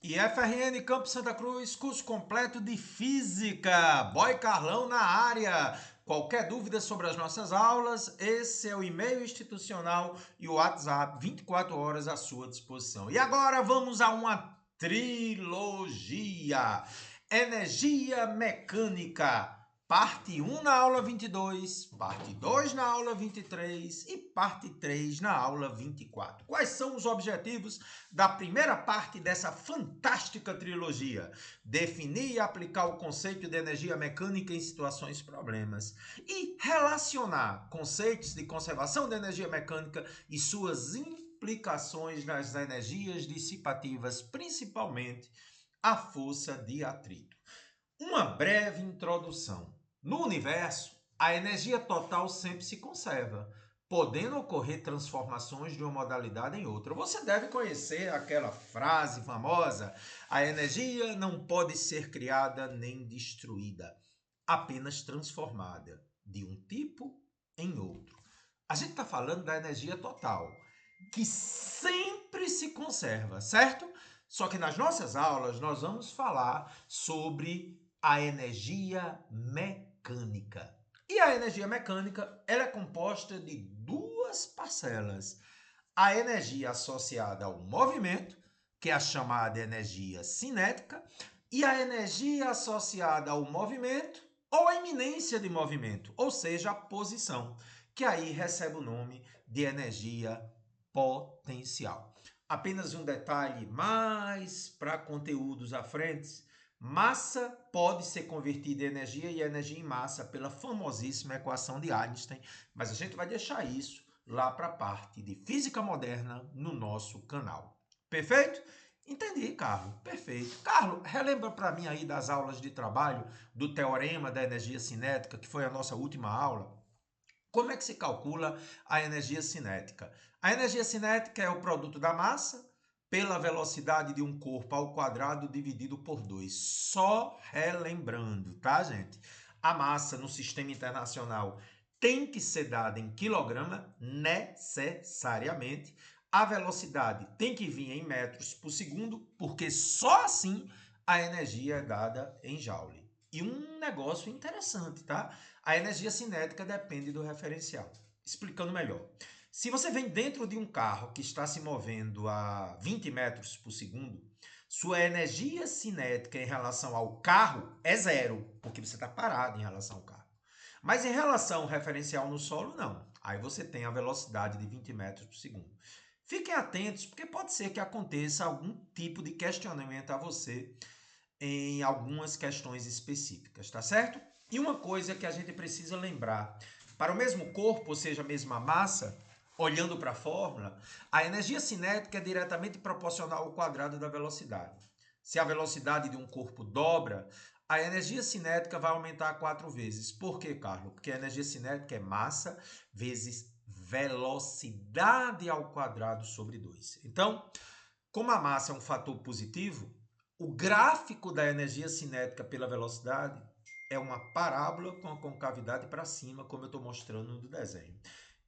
E FRN Campo Santa Cruz, curso completo de Física. Boy Carlão na área. Qualquer dúvida sobre as nossas aulas, esse é o e-mail institucional e o WhatsApp, 24 horas à sua disposição. E agora vamos a uma trilogia. Energia mecânica. Parte 1 na aula 22, parte 2 na aula 23 e parte 3 na aula 24. Quais são os objetivos da primeira parte dessa fantástica trilogia? Definir e aplicar o conceito de energia mecânica em situações problemas e relacionar conceitos de conservação de energia mecânica e suas implicações nas energias dissipativas, principalmente a força de atrito. Uma breve introdução. No universo, a energia total sempre se conserva, podendo ocorrer transformações de uma modalidade em outra. Você deve conhecer aquela frase famosa: a energia não pode ser criada nem destruída, apenas transformada de um tipo em outro. A gente está falando da energia total, que sempre se conserva, certo? Só que nas nossas aulas nós vamos falar sobre a energia mecânica. E a energia mecânica ela é composta de duas parcelas. A energia associada ao movimento, que é a chamada energia cinética, e a energia associada ao movimento ou à iminência de movimento, ou seja, a posição, que aí recebe o nome de energia potencial. Apenas um detalhe mais para conteúdos à frente: massa pode ser convertida em energia e energia em massa pela famosíssima equação de Einstein, mas a gente vai deixar isso lá para a parte de física moderna no nosso canal. Perfeito? Entendi, Carlos. Perfeito. Carlos, relembra para mim aí das aulas de trabalho do teorema da energia cinética, que foi a nossa última aula. Como é que se calcula a energia cinética? A energia cinética é o produto da massa pela velocidade de um corpo ao quadrado dividido por 2. Só relembrando, tá, gente? A massa no sistema internacional tem que ser dada em quilograma necessariamente. A velocidade tem que vir em metros por segundo, porque só assim a energia é dada em joule. E um negócio interessante, tá? A energia cinética depende do referencial. Explicando melhor. Se você vem dentro de um carro que está se movendo a 20 metros por segundo, sua energia cinética em relação ao carro é zero, porque você está parado em relação ao carro. Mas em relação ao referencial no solo, não. Aí você tem a velocidade de 20 metros por segundo. Fiquem atentos, porque pode ser que aconteça algum tipo de questionamento a você em algumas questões específicas, tá certo? E uma coisa que a gente precisa lembrar: para o mesmo corpo, ou seja, a mesma massa, olhando para a fórmula, a energia cinética é diretamente proporcional ao quadrado da velocidade. Se a velocidade de um corpo dobra, a energia cinética vai aumentar 4 vezes. Por quê, Carlos? Porque a energia cinética é massa vezes velocidade ao quadrado sobre 2. Então, como a massa é um fator positivo, o gráfico da energia cinética pela velocidade é uma parábola com a concavidade para cima, como eu estou mostrando no desenho.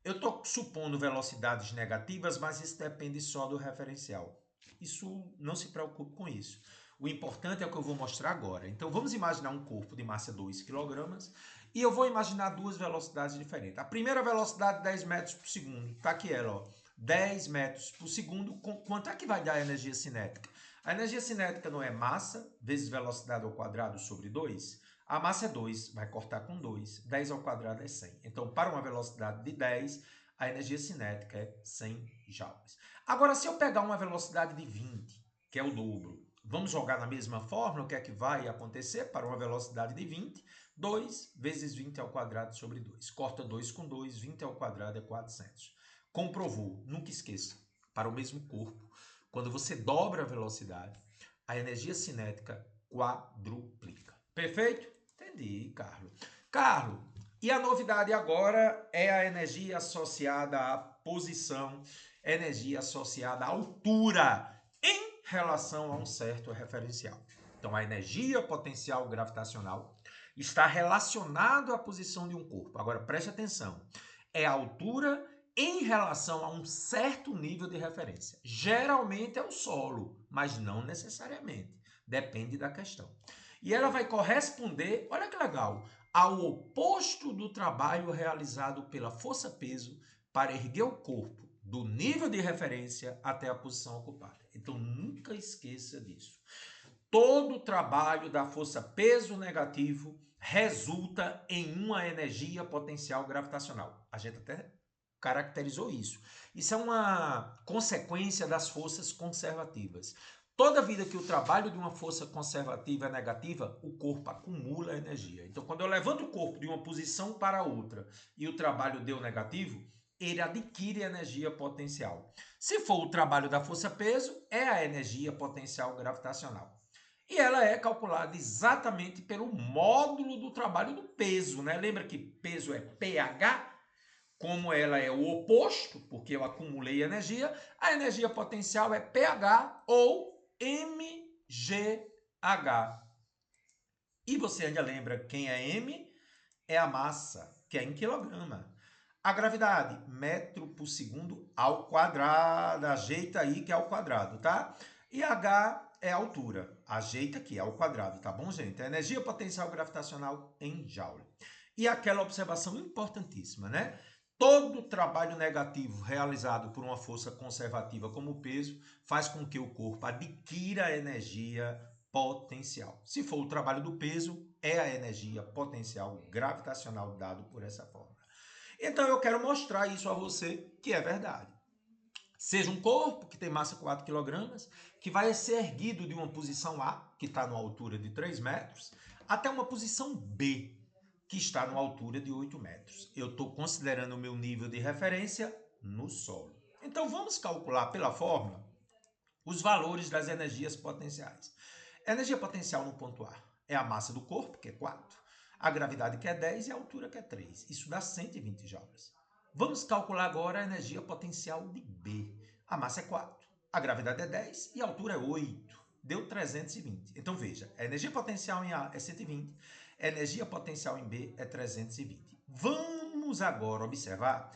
Eu estou supondo velocidades negativas, mas isso depende só do referencial. Isso, não se preocupe com isso. O importante é o que eu vou mostrar agora. Então vamos imaginar um corpo de massa 2 kg e eu vou imaginar duas velocidades diferentes. A primeira velocidade 10 metros por segundo. Está aqui ela, ó. 10 metros por segundo. Quanto é que vai dar a energia cinética? A energia cinética não é massa vezes velocidade ao quadrado sobre 2? A massa é 2, vai cortar com 2. 10 ao quadrado é 100. Então, para uma velocidade de 10, a energia cinética é 100 joules. Agora, se eu pegar uma velocidade de 20, que é o dobro, vamos jogar na mesma fórmula, o que é que vai acontecer para uma velocidade de 20? 2 vezes 20 ao quadrado sobre 2. Corta 2 com 2, 20 ao quadrado é 400. Comprovou, nunca esqueça, para o mesmo corpo, quando você dobra a velocidade, a energia cinética quadruplica. Perfeito? Entendi, Carlos. Carlos, e a novidade agora é a energia associada à posição, energia associada à altura em relação a um certo referencial. Então, a energia potencial gravitacional está relacionado à posição de um corpo. Agora, preste atenção. É a altura em relação a um certo nível de referência. Geralmente é o solo, mas não necessariamente. Depende da questão. E ela vai corresponder, olha que legal, ao oposto do trabalho realizado pela força-peso para erguer o corpo do nível de referência até a posição ocupada. Então nunca esqueça disso. Todo o trabalho da força-peso negativo resulta em uma energia potencial gravitacional. A gente até caracterizou isso. Isso é uma consequência das forças conservativas. Toda vida que o trabalho de uma força conservativa é negativa, o corpo acumula energia. Então, quando eu levanto o corpo de uma posição para outra e o trabalho deu negativo, ele adquire energia potencial. Se for o trabalho da força-peso, é a energia potencial gravitacional. E ela é calculada exatamente pelo módulo do trabalho do peso, né? Lembra que peso é pH? Como ela é o oposto, porque eu acumulei energia, a energia potencial é pH ou mgh. E você ainda lembra quem é m? É a massa, que é em quilograma. A gravidade, metro por segundo ao quadrado. Ajeita aí que é ao quadrado, tá? E H é a altura. Ajeita aqui, é ao quadrado, tá bom, gente? A energia potencial gravitacional em Joule. E aquela observação importantíssima, né? Todo trabalho negativo realizado por uma força conservativa como o peso faz com que o corpo adquira energia potencial. Se for o trabalho do peso, é a energia potencial gravitacional dado por essa forma. Então eu quero mostrar isso a você que é verdade. Seja um corpo que tem massa 4 kg, que vai ser erguido de uma posição A, que está numa altura de 3 metros, até uma posição B, que está numa altura de 8 metros. Eu estou considerando o meu nível de referência no solo. Então vamos calcular pela fórmula os valores das energias potenciais. A energia potencial no ponto A é a massa do corpo, que é 4, a gravidade, que é 10, e a altura, que é 3. Isso dá 120 joules. Vamos calcular agora a energia potencial de B. A massa é 4, a gravidade é 10 e a altura é 8. Deu 320. Então veja, a energia potencial em A é 120, a energia potencial em B é 320. Vamos agora observar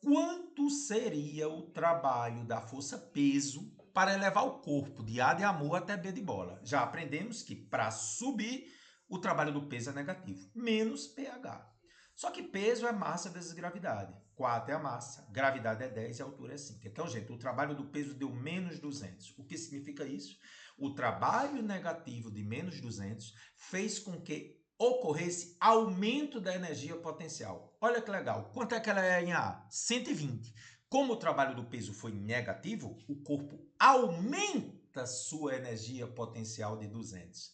quanto seria o trabalho da força-peso para elevar o corpo de A de amor até B de bola. Já aprendemos que para subir, o trabalho do peso é negativo, menos pH. Só que peso é massa vezes gravidade. 4 é a massa, gravidade é 10 e a altura é 5. Então, gente, o trabalho do peso deu menos 200. O que significa isso? O trabalho negativo de menos 200 fez com que ocorresse aumento da energia potencial. Olha que legal. Quanto é que ela é em A? 120. Como o trabalho do peso foi negativo, o corpo aumenta sua energia potencial de 200.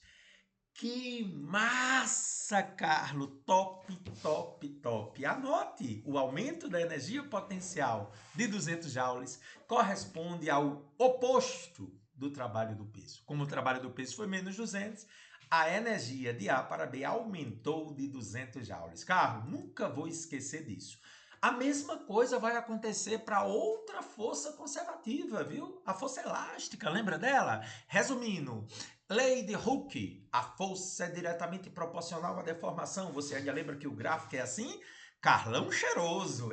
Que massa, Carlos! Top, top, top. Anote, o aumento da energia potencial de 200 joules corresponde ao oposto do trabalho do peso. Como o trabalho do peso foi menos 200, a energia de A para B aumentou de 200 joules. Carlos, nunca vou esquecer disso. A mesma coisa vai acontecer para outra força conservativa, viu? A força elástica, lembra dela? Resumindo, lei de Hooke, a força é diretamente proporcional à deformação. Você ainda lembra que o gráfico é assim? Carlão cheiroso.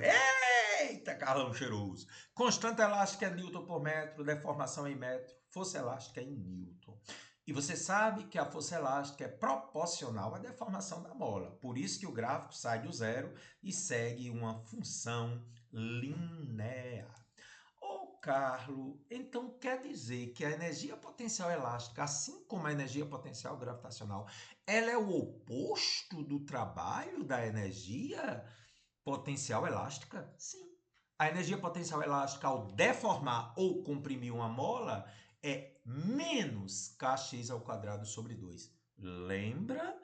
Eita, Carlão cheiroso. Constante elástica é Newton por metro, deformação em metro, força elástica em Newton. E você sabe que a força elástica é proporcional à deformação da mola. Por isso que o gráfico sai do zero e segue uma função linear. Ô, Carlos, então quer dizer que a energia potencial elástica, assim como a energia potencial gravitacional, ela é o oposto do trabalho da energia potencial elástica? Sim. A energia potencial elástica, ao deformar ou comprimir uma mola, é menos kx ao quadrado sobre 2. Lembra?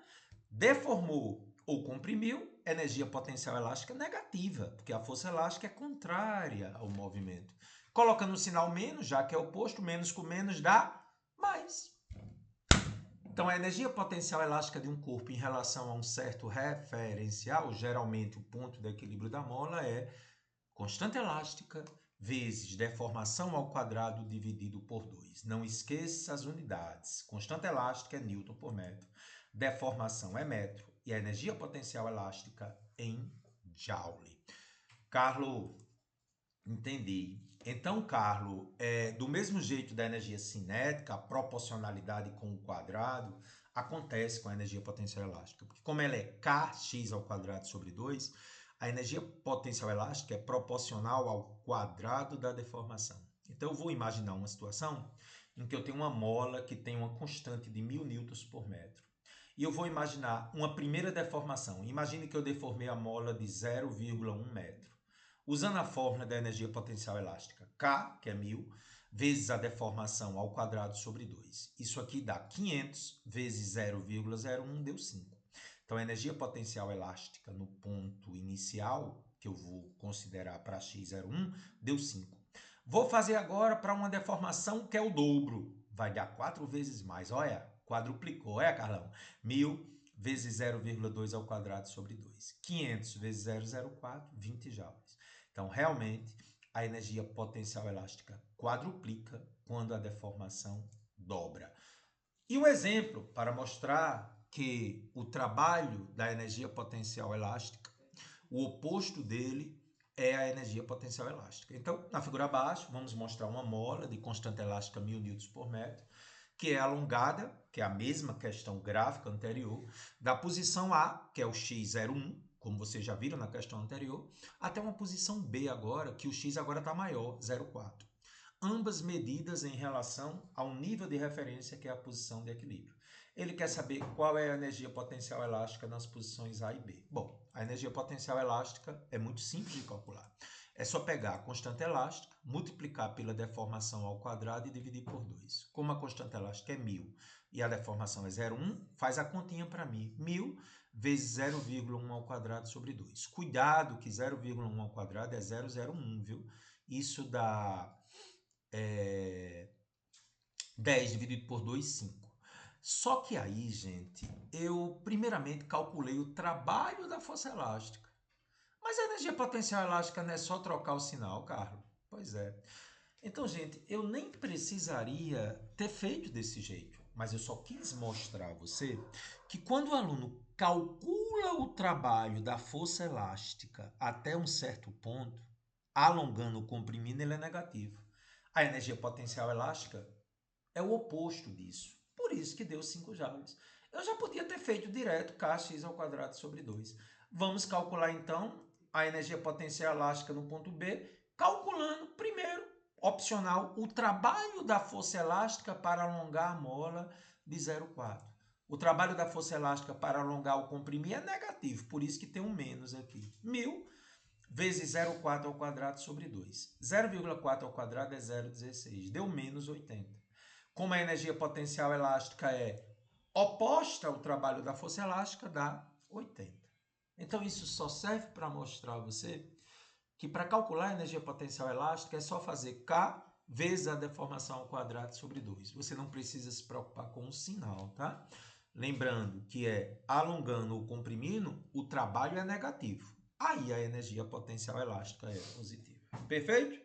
Deformou ou comprimiu, energia potencial elástica negativa, porque a força elástica é contrária ao movimento. Colocando o sinal menos, já que é oposto, menos com menos dá mais. Então, a energia potencial elástica de um corpo em relação a um certo referencial, geralmente o ponto de equilíbrio da mola, é constante elástica vezes deformação ao quadrado dividido por 2. Não esqueça as unidades. Constante elástica é Newton por metro, deformação é metro e a energia potencial elástica em Joule. Carlos, Entendi. Então, Carlos, do mesmo jeito da energia cinética, a proporcionalidade com o quadrado acontece com a energia potencial elástica. Porque como ela é kx ao quadrado sobre 2, a energia potencial elástica é proporcional ao quadrado da deformação. Então, eu vou imaginar uma situação em que eu tenho uma mola que tem uma constante de 1000 newtons por metro. E eu vou imaginar uma primeira deformação. Imagine que eu deformei a mola de 0,1 metro. Usando a fórmula da energia potencial elástica, K, que é 1000, vezes a deformação ao quadrado sobre 2. Isso aqui dá 500 vezes 0,01, deu 5. Então, a energia potencial elástica no ponto inicial, que eu vou considerar para x01, deu 5. Vou fazer agora para uma deformação que é o dobro. Vai dar 4 vezes mais. Olha, quadruplicou. Olha, Carlão. 1000 vezes 0,2 ao quadrado sobre 2. 500 vezes 0,04, 20 joules. Então, realmente, a energia potencial elástica quadruplica quando a deformação dobra. E um exemplo para mostrar que o trabalho da energia potencial elástica, o oposto dele é a energia potencial elástica. Então, na figura abaixo, vamos mostrar uma mola de constante elástica 1000 newtons por metro, que é alongada, que é a mesma questão gráfica anterior, da posição A, que é o x01, como vocês já viram na questão anterior, até uma posição B agora, que o x agora está maior, 0,4. Ambas medidas em relação ao nível de referência, que é a posição de equilíbrio. Ele quer saber qual é a energia potencial elástica nas posições A e B. Bom, a energia potencial elástica é muito simples de calcular. É só pegar a constante elástica, multiplicar pela deformação ao quadrado e dividir por 2. Como a constante elástica é 1000 e a deformação é 0,1, faz a continha para mim. 1000 vezes 0,1 ao quadrado sobre 2. Cuidado que 0,1 ao quadrado é 0,01, viu? Isso dá 10 dividido por 2, 5. Só que aí, gente, eu primeiramente calculei o trabalho da força elástica. Mas a energia potencial elástica não é só trocar o sinal, Carlos? Pois é. Então, gente, eu nem precisaria ter feito desse jeito, mas eu só quis mostrar a você que quando o aluno calcula o trabalho da força elástica até um certo ponto, alongando ou comprimindo, ele é negativo. A energia potencial elástica é o oposto disso. Por isso que deu 5 joules. Eu já podia ter feito direto kx ao quadrado sobre 2. Vamos calcular então a energia potencial elástica no ponto B, calculando primeiro, opcional, o trabalho da força elástica para alongar a mola de 0,4. O trabalho da força elástica para alongar ou comprimir é negativo, por isso que tem um menos aqui. 1000 vezes 0,4 ao quadrado sobre 2. 0,4 ao quadrado é 0,16. Deu menos 80. Como a energia potencial elástica é oposta ao trabalho da força elástica, dá 80. Então, isso só serve para mostrar a você que para calcular a energia potencial elástica é só fazer K vezes a deformação ao quadrado sobre 2. Você não precisa se preocupar com o sinal, tá? Lembrando que é alongando ou comprimindo, o trabalho é negativo. Aí a energia potencial elástica é positiva. Perfeito?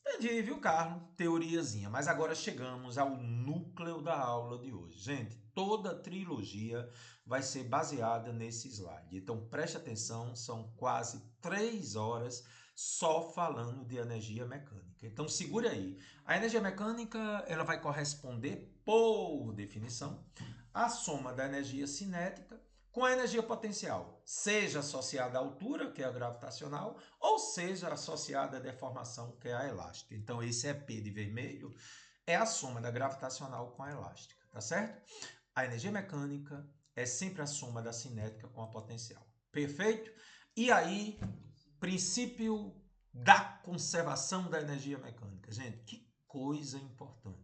Entendi, viu, Carlos? Teoriazinha. Mas agora chegamos ao núcleo da aula de hoje. Gente, toda a trilogia vai ser baseada nesse slide. Então, preste atenção, são quase 3 horas só falando de energia mecânica. Então, segure aí. A energia mecânica, ela vai corresponder, por definição, à soma da energia cinética com a energia potencial, seja associada à altura, que é a gravitacional, ou seja associada à deformação, que é a elástica. Então, esse EP de vermelho é a soma da gravitacional com a elástica, tá certo? A energia mecânica é sempre a soma da cinética com a potencial. Perfeito? E aí, princípio da conservação da energia mecânica. Gente, que coisa importante.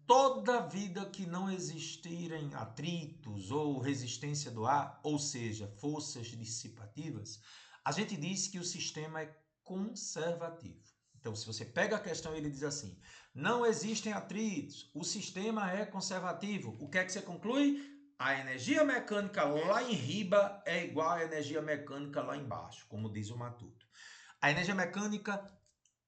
Toda vida que não existirem atritos ou resistência do ar, ou seja, forças dissipativas, a gente diz que o sistema é conservativo. Então, se você pega a questão e ele diz assim, não existem atritos, o sistema é conservativo, o que é que você conclui? A energia mecânica lá em riba é igual à energia mecânica lá embaixo, como diz o Matuto. A energia mecânica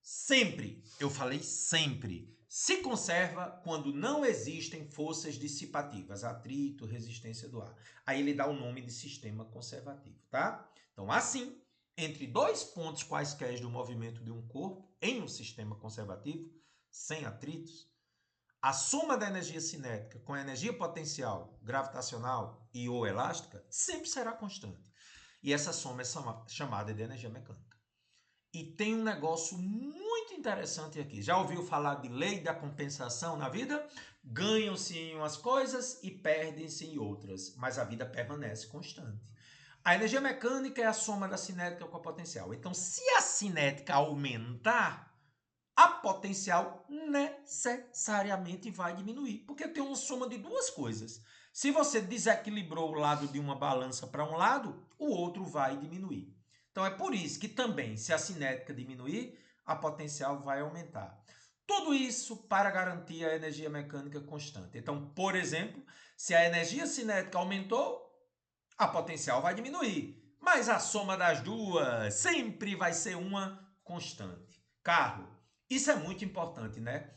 sempre, eu falei sempre, se conserva quando não existem forças dissipativas, atrito, resistência do ar. Aí ele dá o nome de sistema conservativo, tá? Então, assim, entre dois pontos quaisquer do movimento de um corpo em um sistema conservativo, sem atritos, a soma da energia cinética com a energia potencial, gravitacional e ou elástica sempre será constante. E essa soma é chamada de energia mecânica. E tem um negócio muito interessante aqui. Já ouviu falar de lei da compensação na vida? Ganham-se em umas coisas e perdem-se em outras, mas a vida permanece constante. A energia mecânica é a soma da cinética com a potencial. Então, se a cinética aumentar, a potencial necessariamente vai diminuir, porque tem uma soma de duas coisas. Se você desequilibrou o lado de uma balança para um lado, o outro vai diminuir. Então é por isso que também, se a cinética diminuir, a potencial vai aumentar. Tudo isso para garantir a energia mecânica constante. Então, por exemplo, se a energia cinética aumentou, a potencial vai diminuir. Mas a soma das duas sempre vai ser uma constante. Carlos, isso é muito importante, né?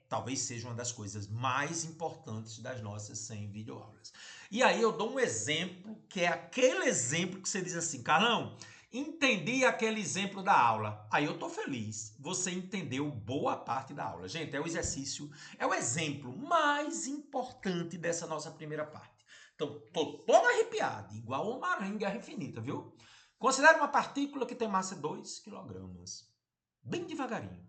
Talvez seja uma das coisas mais importantes das nossas 100 videoaulas. E aí eu dou um exemplo, que é aquele exemplo que você diz assim, Carlão, entendi aquele exemplo da aula. Aí eu tô feliz. Você entendeu boa parte da aula. Gente, é o exercício, é o exemplo mais importante dessa nossa primeira parte. Então, tô todo arrepiado, igual o Homem-Aranha em Guerra Infinita, viu? Considere uma partícula que tem massa 2 kg. Bem devagarinho,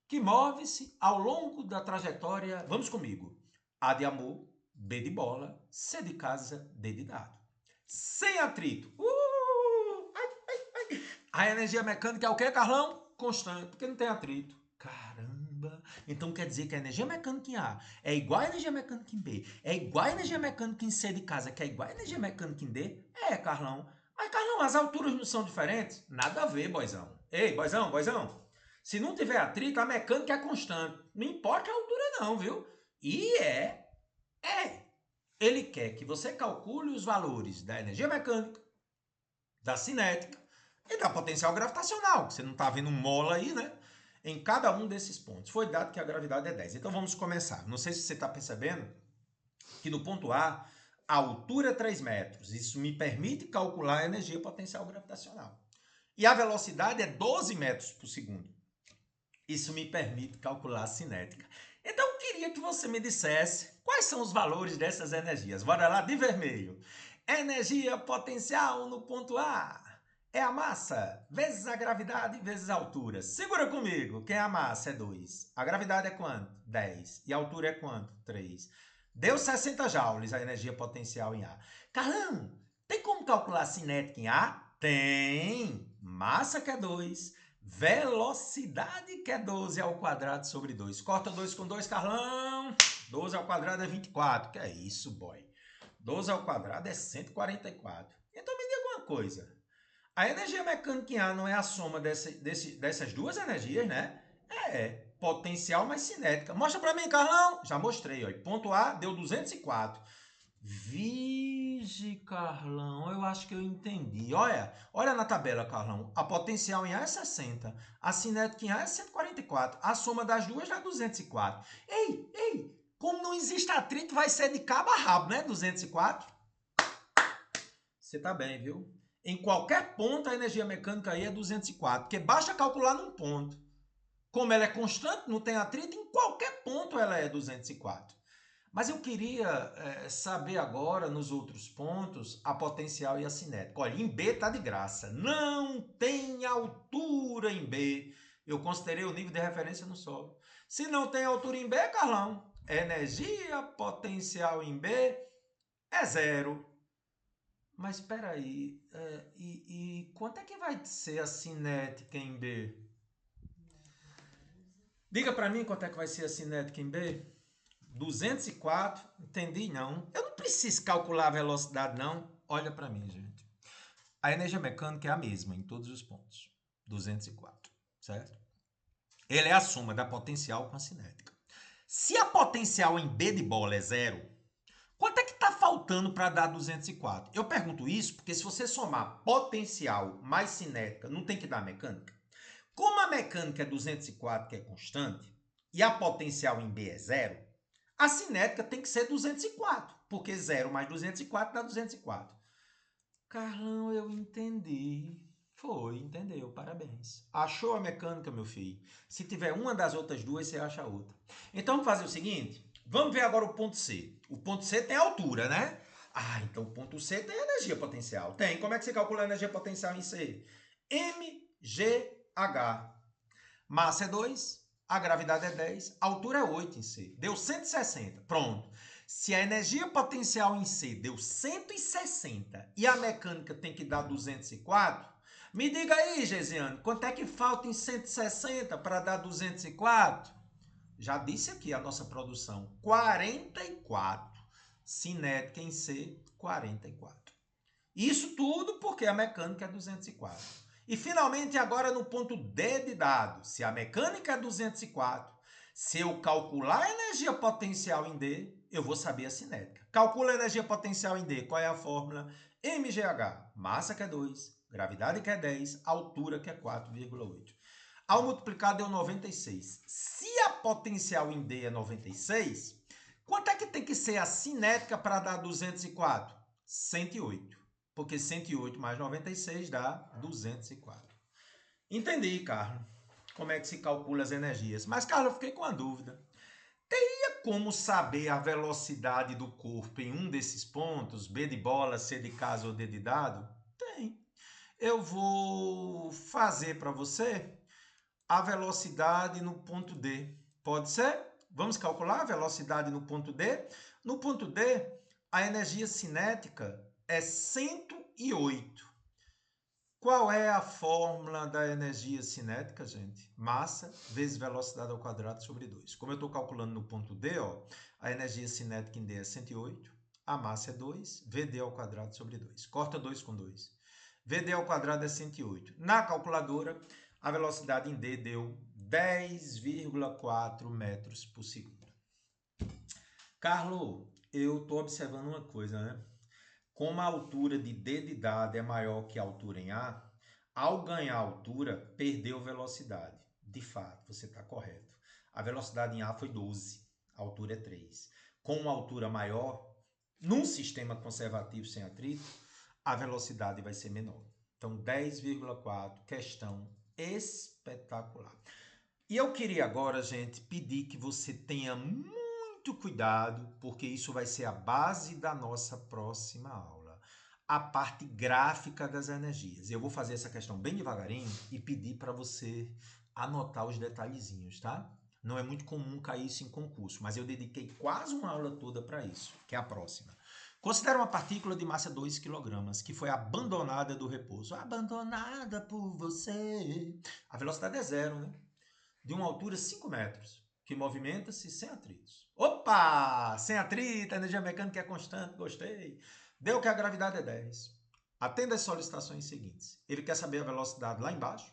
que move-se ao longo da trajetória, vamos comigo, A de amor, B de bola, C de casa, D de dado. Sem atrito. A energia mecânica é o quê, Carlão? Constante, porque não tem atrito. Caramba! Então quer dizer que a energia mecânica em A é igual à energia mecânica em B, é igual à energia mecânica em C de casa, que é igual à energia mecânica em D? É, Carlão. Mas, Carlão, as alturas não são diferentes? Nada a ver, boizão. Ei, boizão. Se não tiver atrito, a mecânica é constante. Não importa a altura não, viu? E Ele quer que você calcule os valores da energia mecânica, da cinética e da potencial gravitacional. Você não está vendo mola aí, né? Em cada um desses pontos. Foi dado que a gravidade é 10. Então vamos começar. Não sei se você está percebendo que no ponto A, a altura é 3 metros. Isso me permite calcular a energia potencial gravitacional. E a velocidade é 12 metros por segundo. Isso me permite calcular a cinética. Então eu queria que você me dissesse quais são os valores dessas energias. Bora lá, de vermelho. Energia potencial no ponto A é a massa vezes a gravidade vezes a altura. Segura comigo. Quem é a massa? É 2. A gravidade é quanto? 10. E a altura é quanto? 3. Deu 60 joules a energia potencial em A. Carlão, tem como calcular a cinética em A? Tem. Massa que é 2. Velocidade que é 12 ao quadrado sobre 2. Corta 2 com 2, Carlão. 12 ao quadrado é 24. Que é isso, boy? 12 ao quadrado é 144. Então me diga uma coisa. A energia mecânica em A não é a soma dessas duas energias, né? É potencial mais cinética. Mostra pra mim, Carlão. Já mostrei, ó. Ponto A deu 204. Vige, Carlão, eu acho que eu entendi. Olha na tabela, Carlão. A potencial em A é 60, a cinética em A é 144. A soma das duas dá 204. Ei, como não existe atrito, vai ser de cabo a rabo, né? 204. Você tá bem, viu? Em qualquer ponto a energia mecânica aí é 204, porque basta calcular num ponto. Como ela é constante, não tem atrito, em qualquer ponto ela é 204. Mas eu queria saber agora, nos outros pontos, a potencial e a cinética. Olha, em B está de graça. Não tem altura em B. Eu considerei o nível de referência no solo. Se não tem altura em B, Carlão, energia potencial em B é 0. Mas espera aí, e quanto é que vai ser a cinética em B? Diga para mim quanto é que vai ser a cinética em B. 204, entendi não. Eu não preciso calcular a velocidade não. Olha para mim, gente. A energia mecânica é a mesma em todos os pontos. 204, certo? Ele é a soma da potencial com a cinética. Se a potencial em B de bola é 0, quanto é que está faltando para dar 204? Eu pergunto isso porque se você somar potencial mais cinética, não tem que dar mecânica? Como a mecânica é 204, que é constante, e a potencial em B é 0, a cinética tem que ser 204, porque 0 mais 204 dá 204. Carlão, eu entendi. Foi, entendeu? Parabéns. Achou a mecânica, meu filho? Se tiver uma das outras duas, você acha a outra. Então vamos fazer o seguinte. Vamos ver agora o ponto C. O ponto C tem altura, né? Ah, então o ponto C tem energia potencial. Tem. Como é que você calcula a energia potencial em C? mgh. Massa é 2, a gravidade é 10, a altura é 8 em C. Deu 160. Pronto. Se a energia potencial em C deu 160 e a mecânica tem que dar 204, me diga aí, Gesiane, quanto é que falta em 160 para dar 204? Já disse aqui a nossa produção, 44. Cinética em C, 44. Isso tudo porque a mecânica é 204. E finalmente agora no ponto D de dado, se a mecânica é 204, se eu calcular a energia potencial em D, eu vou saber a cinética. Calcula a energia potencial em D, qual é a fórmula? mgh, massa que é 2, gravidade que é 10, altura que é 4,8. Ao multiplicar deu 96. Se a potencial em D é 96, quanto é que tem que ser a cinética para dar 204? 108. Porque 108 mais 96 dá 204. Entendi, Carlos, como é que se calcula as energias. Mas, Carlos, eu fiquei com a dúvida. Teria como saber a velocidade do corpo em um desses pontos? B de bola, C de casa ou D de dado? Tem. Eu vou fazer para você a velocidade no ponto D. Pode ser? Vamos calcular a velocidade no ponto D? No ponto D, a energia cinética é 108. Qual é a fórmula da energia cinética, gente? Massa vezes velocidade ao quadrado sobre 2. Como eu estou calculando no ponto D, ó, a energia cinética em D é 108, a massa é 2, VD ao quadrado sobre 2. Corta 2 com 2. VD ao quadrado é 108. Na calculadora, a velocidade em D deu 10,4 metros por segundo. Carlos, eu estou observando uma coisa, né? Como a altura de D de dado é maior que a altura em A, ao ganhar altura, perdeu velocidade. De fato, você está correto. A velocidade em A foi 12, a altura é 3. Com uma altura maior, num sistema conservativo sem atrito, a velocidade vai ser menor. Então, 10,4, questão espetacular. E eu queria agora, gente, pedir que você tenha muito cuidado, porque isso vai ser a base da nossa próxima aula. A parte gráfica das energias. Eu vou fazer essa questão bem devagarinho e pedir para você anotar os detalhezinhos, tá? Não é muito comum cair isso em concurso, mas eu dediquei quase uma aula toda para isso, que é a próxima. Considera uma partícula de massa 2 kg, que foi abandonada do repouso. Abandonada por você. A velocidade é zero, né? De uma altura 5 metros, que movimenta-se sem atritos. Opa! Sem atrito, a energia mecânica é constante, gostei. Deu que a gravidade é 10. Atenda às solicitações seguintes. Ele quer saber a velocidade lá embaixo,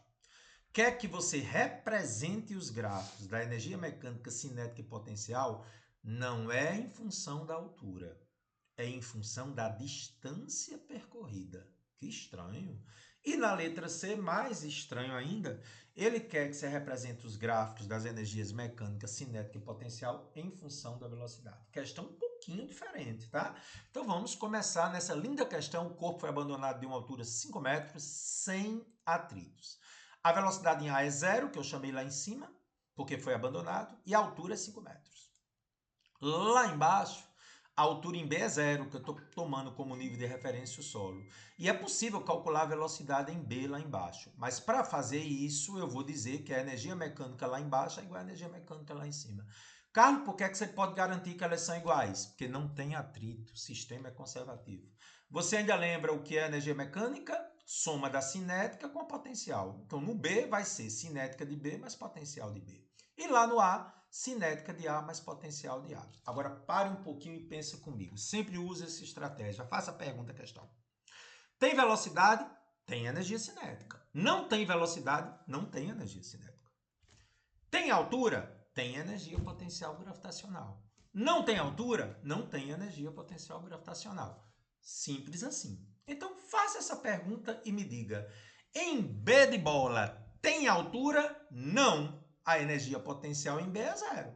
quer que você represente os gráficos da energia mecânica, cinética e potencial, não é em função da altura, é em função da distância percorrida. Que estranho. E na letra C, mais estranho ainda, ele quer que você represente os gráficos das energias mecânica, cinética e potencial em função da velocidade. Questão um pouquinho diferente, tá? Então vamos começar nessa linda questão. O corpo foi abandonado de uma altura 5 metros sem atritos. A velocidade em A é 0, que eu chamei lá em cima, porque foi abandonado, e a altura é 5 metros. Lá embaixo, a altura em B é 0, que eu estou tomando como nível de referência o solo. E é possível calcular a velocidade em B lá embaixo. Mas para fazer isso, eu vou dizer que a energia mecânica lá embaixo é igual à energia mecânica lá em cima. Carlos, por que é que você pode garantir que elas são iguais? Porque não tem atrito, o sistema é conservativo. Você ainda lembra o que é energia mecânica? Soma da cinética com a potencial. Então, no B vai ser cinética de B mais potencial de B. E lá no A, cinética de A mais potencial de A. Agora, pare um pouquinho e pense comigo. Sempre use essa estratégia. Faça a pergunta, a questão. Tem velocidade? Tem energia cinética. Não tem velocidade? Não tem energia cinética. Tem altura? Tem energia potencial gravitacional. Não tem altura? Não tem energia potencial gravitacional. Simples assim. Então, faça essa pergunta e me diga. Em B de bola, tem altura? Não. A energia potencial em B é 0.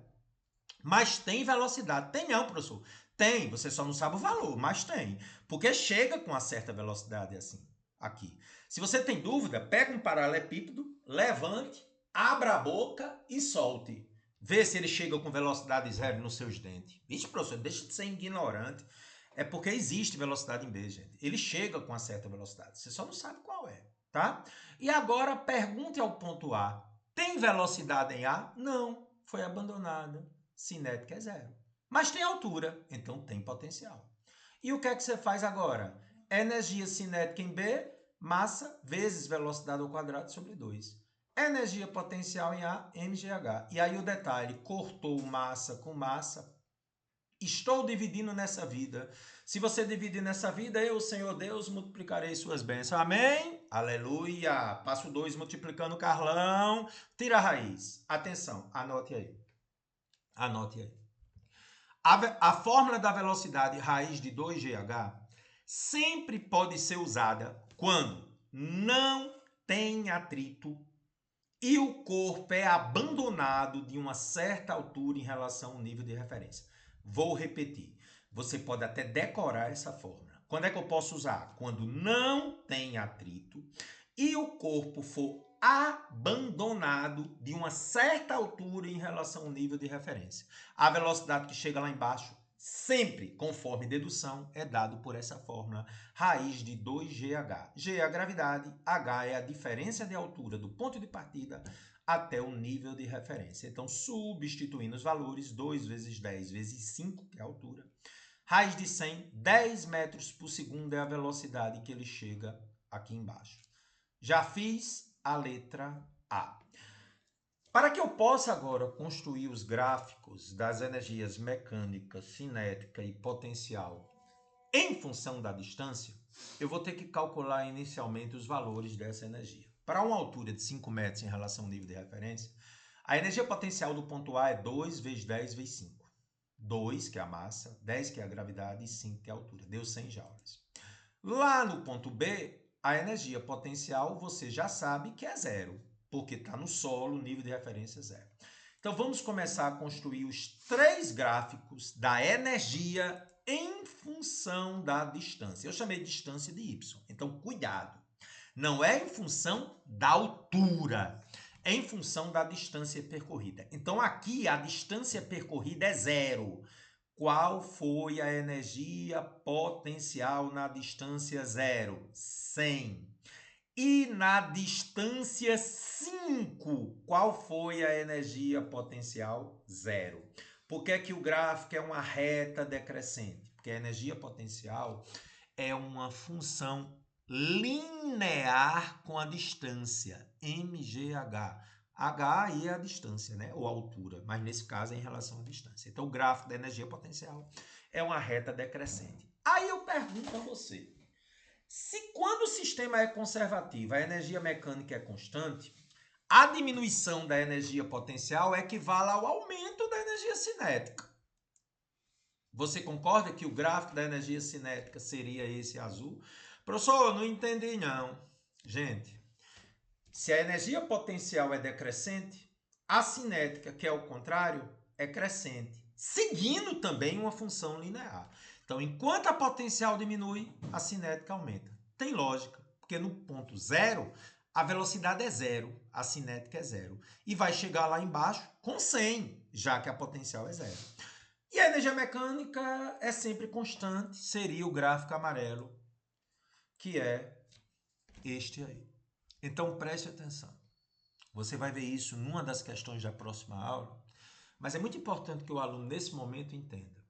Mas tem velocidade? Tem não, professor. Tem, você só não sabe o valor, mas tem. Porque chega com uma certa velocidade assim. aqui. Se você tem dúvida, pega um paralelepípedo, levante, abra a boca e solte. Vê se ele chega com velocidade zero nos seus dentes. Vixe, professor, deixa de ser ignorante. É porque existe velocidade em B, gente. Ele chega com uma certa velocidade. Você só não sabe qual é, tá? E agora pergunte ao ponto A. Tem velocidade em A? Não. Foi abandonada. Cinética é zero. Mas tem altura, então tem potencial. E o que é que você faz agora? Energia cinética em B, massa vezes velocidade ao quadrado sobre 2. Energia potencial em A, mgh. E aí o detalhe, cortou massa com massa. Estou dividindo nessa vida. Se você dividir nessa vida, eu, Senhor Deus, multiplicarei suas bênçãos. Amém? Aleluia. Passo 2 multiplicando Carlão. Tira a raiz. Atenção, anote aí. Anote aí. A fórmula da velocidade raiz de 2gh sempre pode ser usada quando não tem atrito e o corpo é abandonado de uma certa altura em relação ao nível de referência. Vou repetir. Você pode até decorar essa fórmula. Quando é que eu posso usar? Quando não tem atrito e o corpo for abandonado de uma certa altura em relação ao nível de referência. A velocidade que chega lá embaixo, sempre, conforme dedução, é dado por essa fórmula, raiz de 2gh. G é a gravidade, h é a diferença de altura do ponto de partida até o nível de referência. Então, substituindo os valores, 2 vezes 10 vezes 5, que é a altura, raiz de 100, 10 metros por segundo é a velocidade que ele chega aqui embaixo. Já fiz a letra A. Para que eu possa agora construir os gráficos das energias mecânica, cinética e potencial em função da distância, eu vou ter que calcular inicialmente os valores dessa energia. Para uma altura de 5 metros em relação ao nível de referência, a energia potencial do ponto A é 2 vezes 10 vezes 5. 2, que é a massa, 10, que é a gravidade, e 5, que é a altura. Deu 100 joules. Lá no ponto B, a energia potencial você já sabe que é zero, porque está no solo, o nível de referência é zero. Então vamos começar a construir os 3 gráficos da energia em função da distância. Eu chamei de distância de y, então cuidado. Não é em função da altura, é em função da distância percorrida. Então aqui a distância percorrida é zero. Qual foi a energia potencial na distância 0? 100. E na distância 5, qual foi a energia potencial? 0. Por que é que o gráfico é uma reta decrescente? Porque a energia potencial é uma função linear com a distância, mgh. H aí é a distância, né? Ou a altura, mas nesse caso é em relação à distância. Então o gráfico da energia potencial é uma reta decrescente. Aí eu pergunto a você, se quando o sistema é conservativo, a energia mecânica é constante, a diminuição da energia potencial equivale ao aumento da energia cinética. Você concorda que o gráfico da energia cinética seria esse azul? Professor, não entendi não. Gente, se a energia potencial é decrescente, a cinética, que é o contrário, é crescente, seguindo também uma função linear. Então, enquanto a potencial diminui, a cinética aumenta. Tem lógica, porque no ponto zero, a velocidade é zero, a cinética é zero. E vai chegar lá embaixo com 100, já que a potencial é zero. E a energia mecânica é sempre constante, seria o gráfico amarelo, que é este aí. Então preste atenção. Você vai ver isso numa das questões da próxima aula, mas é muito importante que o aluno nesse momento entenda.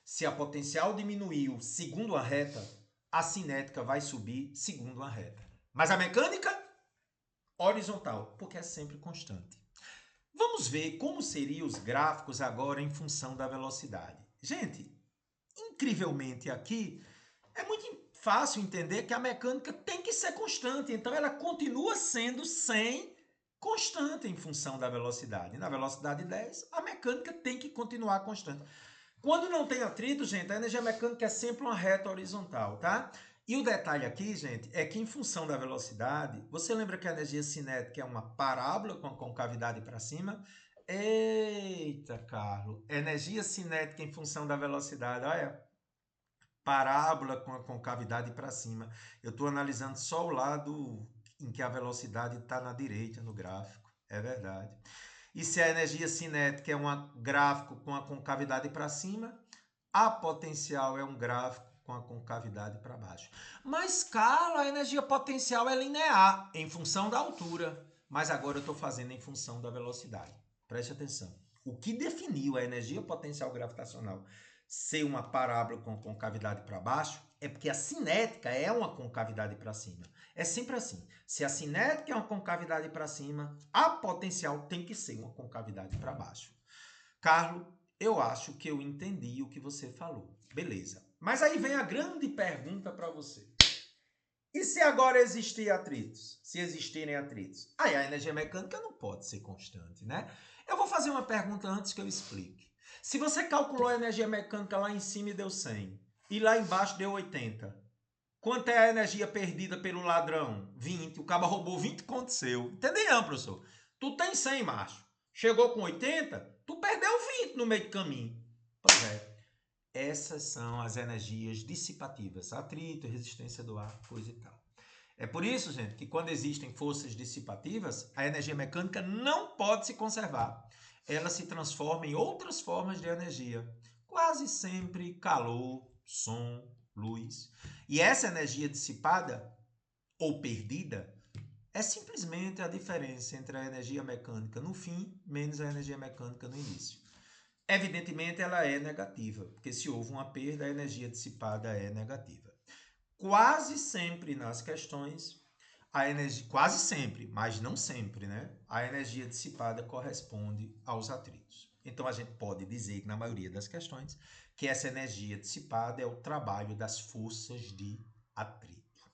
Se a potencial diminuiu segundo a reta, a cinética vai subir segundo a reta. Mas a mecânica, horizontal, porque é sempre constante. Vamos ver como seriam os gráficos agora em função da velocidade. Gente, incrivelmente aqui, é muito fácil entender que a mecânica tem que ser constante. Então, ela continua sendo 100 constante em função da velocidade. Na velocidade 10, a mecânica tem que continuar constante. Quando não tem atrito, gente, a energia mecânica é sempre uma reta horizontal, tá? E o detalhe aqui, gente, é que em função da velocidade, você lembra que a energia cinética é uma parábola com a concavidade para cima? Eita, Carlos, energia cinética em função da velocidade, olha, parábola com a concavidade para cima. Eu estou analisando só o lado em que a velocidade está na direita no gráfico. É verdade. E se a energia cinética é um gráfico com a concavidade para cima, a potencial é um gráfico com a concavidade para baixo. Mas, Carlos, a energia potencial é linear em função da altura. Mas agora eu estou fazendo em função da velocidade. Preste atenção. O que definiu a energia potencial gravitacional ser uma parábola com concavidade para baixo é porque a cinética é uma concavidade para cima. É sempre assim. Se a cinética é uma concavidade para cima, a potencial tem que ser uma concavidade para baixo. Carlos, eu acho que eu entendi o que você falou. Beleza. Mas aí vem a grande pergunta para você. E se agora existir atritos? Se existirem atritos? Aí a energia mecânica não pode ser constante, né? Eu vou fazer uma pergunta antes que eu explique. Se você calculou a energia mecânica lá em cima e deu 100, e lá embaixo deu 80, quanto é a energia perdida pelo ladrão? 20. O cabo roubou 20 conto seu. Entendeu, professor? Tu tem 100, macho. Chegou com 80, tu perdeu 20 no meio do caminho. Pois é. Essas são as energias dissipativas, atrito, resistência do ar, coisa e tal. É por isso, gente, que quando existem forças dissipativas, a energia mecânica não pode se conservar. Ela se transforma em outras formas de energia, quase sempre calor, som, luz. E essa energia dissipada ou perdida é simplesmente a diferença entre a energia mecânica no fim menos a energia mecânica no início. Evidentemente, ela é negativa, porque se houve uma perda, a energia dissipada é negativa. Quase sempre nas questões, a energia, quase sempre, mas não sempre, né? A energia dissipada corresponde aos atritos. Então a gente pode dizer que na maioria das questões que essa energia dissipada é o trabalho das forças de atrito.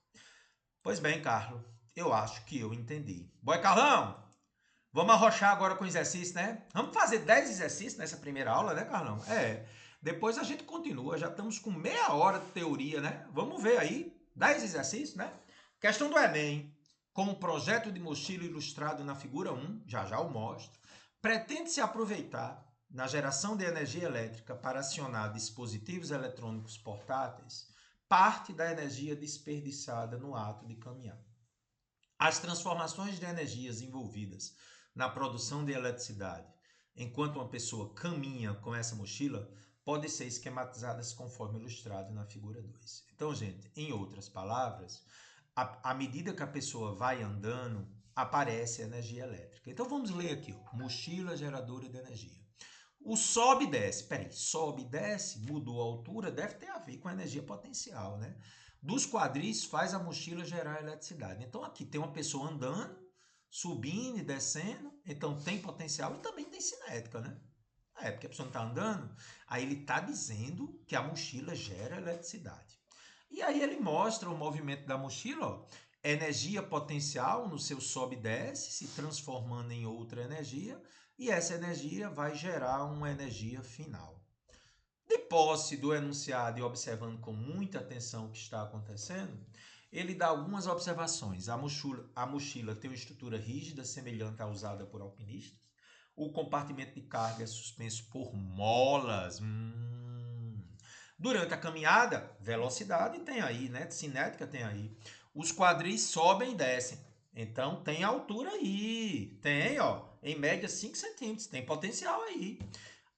Pois bem, Carlos, eu acho que eu entendi. Boa, Carlão! Vamos arrochar agora com exercício, né? Vamos fazer 10 exercícios nessa primeira aula, né, Carlão? É. Depois a gente continua, já estamos com meia hora de teoria, né? Vamos ver aí, 10 exercícios, né? Questão do Enem, com o projeto de mochila ilustrado na figura 1, já já eu mostro, pretende-se aproveitar na geração de energia elétrica para acionar dispositivos eletrônicos portáteis parte da energia desperdiçada no ato de caminhar. As transformações de energias envolvidas na produção de eletricidade, enquanto uma pessoa caminha com essa mochila, podem ser esquematizadas conforme ilustrado na figura 2. Então, gente, em outras palavras, à medida que a pessoa vai andando, aparece a energia elétrica. Então, vamos ler aqui, ó, mochila geradora de energia. O sobe e desce, sobe e desce, mudou a altura, deve ter a ver com a energia potencial, né? Dos quadris faz a mochila gerar eletricidade. Então aqui tem uma pessoa andando, subindo e descendo, então tem potencial e também tem cinética, né? É, porque a pessoa não está andando, aí ele está dizendo que a mochila gera eletricidade. E aí ele mostra o movimento da mochila, ó, energia potencial no seu sobe e desce, se transformando em outra energia, e essa energia vai gerar uma energia final. De posse do enunciado e observando com muita atenção o que está acontecendo, ele dá algumas observações. A mochila tem uma estrutura rígida, semelhante à usada por alpinistas. O compartimento de carga é suspenso por molas. Durante a caminhada, velocidade tem aí, né? Cinética tem aí. Os quadris sobem e descem. Então tem altura aí. Tem, ó, em média 5 centímetros. Tem potencial aí.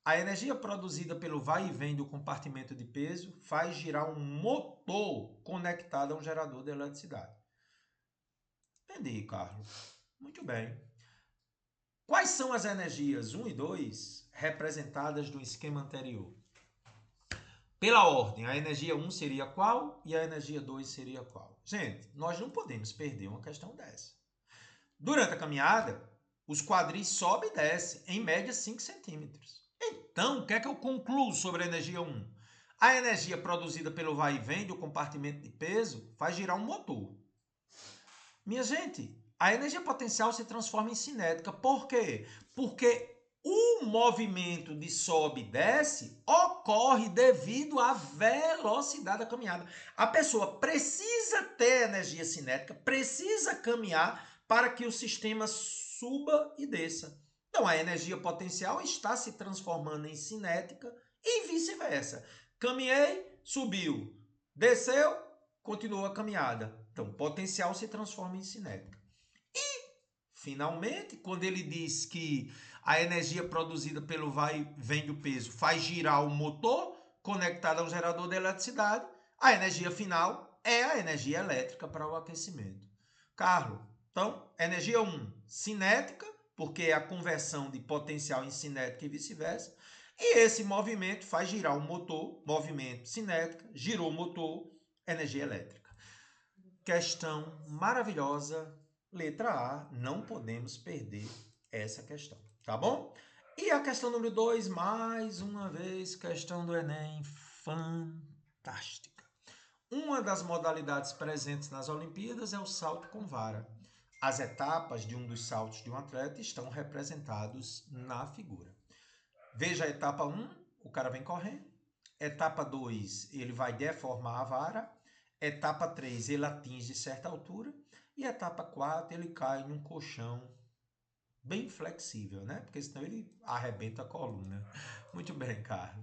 A energia produzida pelo vai e vem do compartimento de peso faz girar um motor conectado a um gerador de eletricidade. Entendi, Carlos. Muito bem. Quais são as energias 1 e 2 representadas no esquema anterior? Pela ordem, a energia 1 seria qual e a energia 2 seria qual? Gente, nós não podemos perder uma questão dessa. Durante a caminhada, os quadris sobem e descem, em média 5 centímetros. Então, o que é que eu concluo sobre a energia 1? A energia produzida pelo vai e vem do compartimento de peso faz girar um motor. Minha gente, a energia potencial se transforma em cinética. Por quê? Porque o movimento de sobe e desce ocorre devido à velocidade da caminhada. A pessoa precisa ter energia cinética, precisa caminhar para que o sistema suba e desça. Então, a energia potencial está se transformando em cinética e vice-versa. Caminhei, subiu, desceu, continuou a caminhada. Então, potencial se transforma em cinética. Finalmente, quando ele diz que a energia produzida pelo vai e vem do peso faz girar o motor conectado ao gerador de eletricidade, a energia final é a energia elétrica para o aquecimento. Carlos, então, energia 1, cinética, porque é a conversão de potencial em cinética e vice-versa. E esse movimento faz girar o motor, movimento cinética, girou o motor, energia elétrica. Questão maravilhosa. Letra A, não podemos perder essa questão, tá bom? E a questão número 2, mais uma vez, questão do Enem, fantástica. Uma das modalidades presentes nas Olimpíadas é o salto com vara. As etapas de um dos saltos de um atleta estão representados na figura. Veja a etapa 1, o cara vem correndo. Etapa 2, ele vai deformar a vara. Etapa 3, ele atinge certa altura. E etapa 4, ele cai num colchão bem flexível, né? Porque senão ele arrebenta a coluna. Muito bem, Carlos.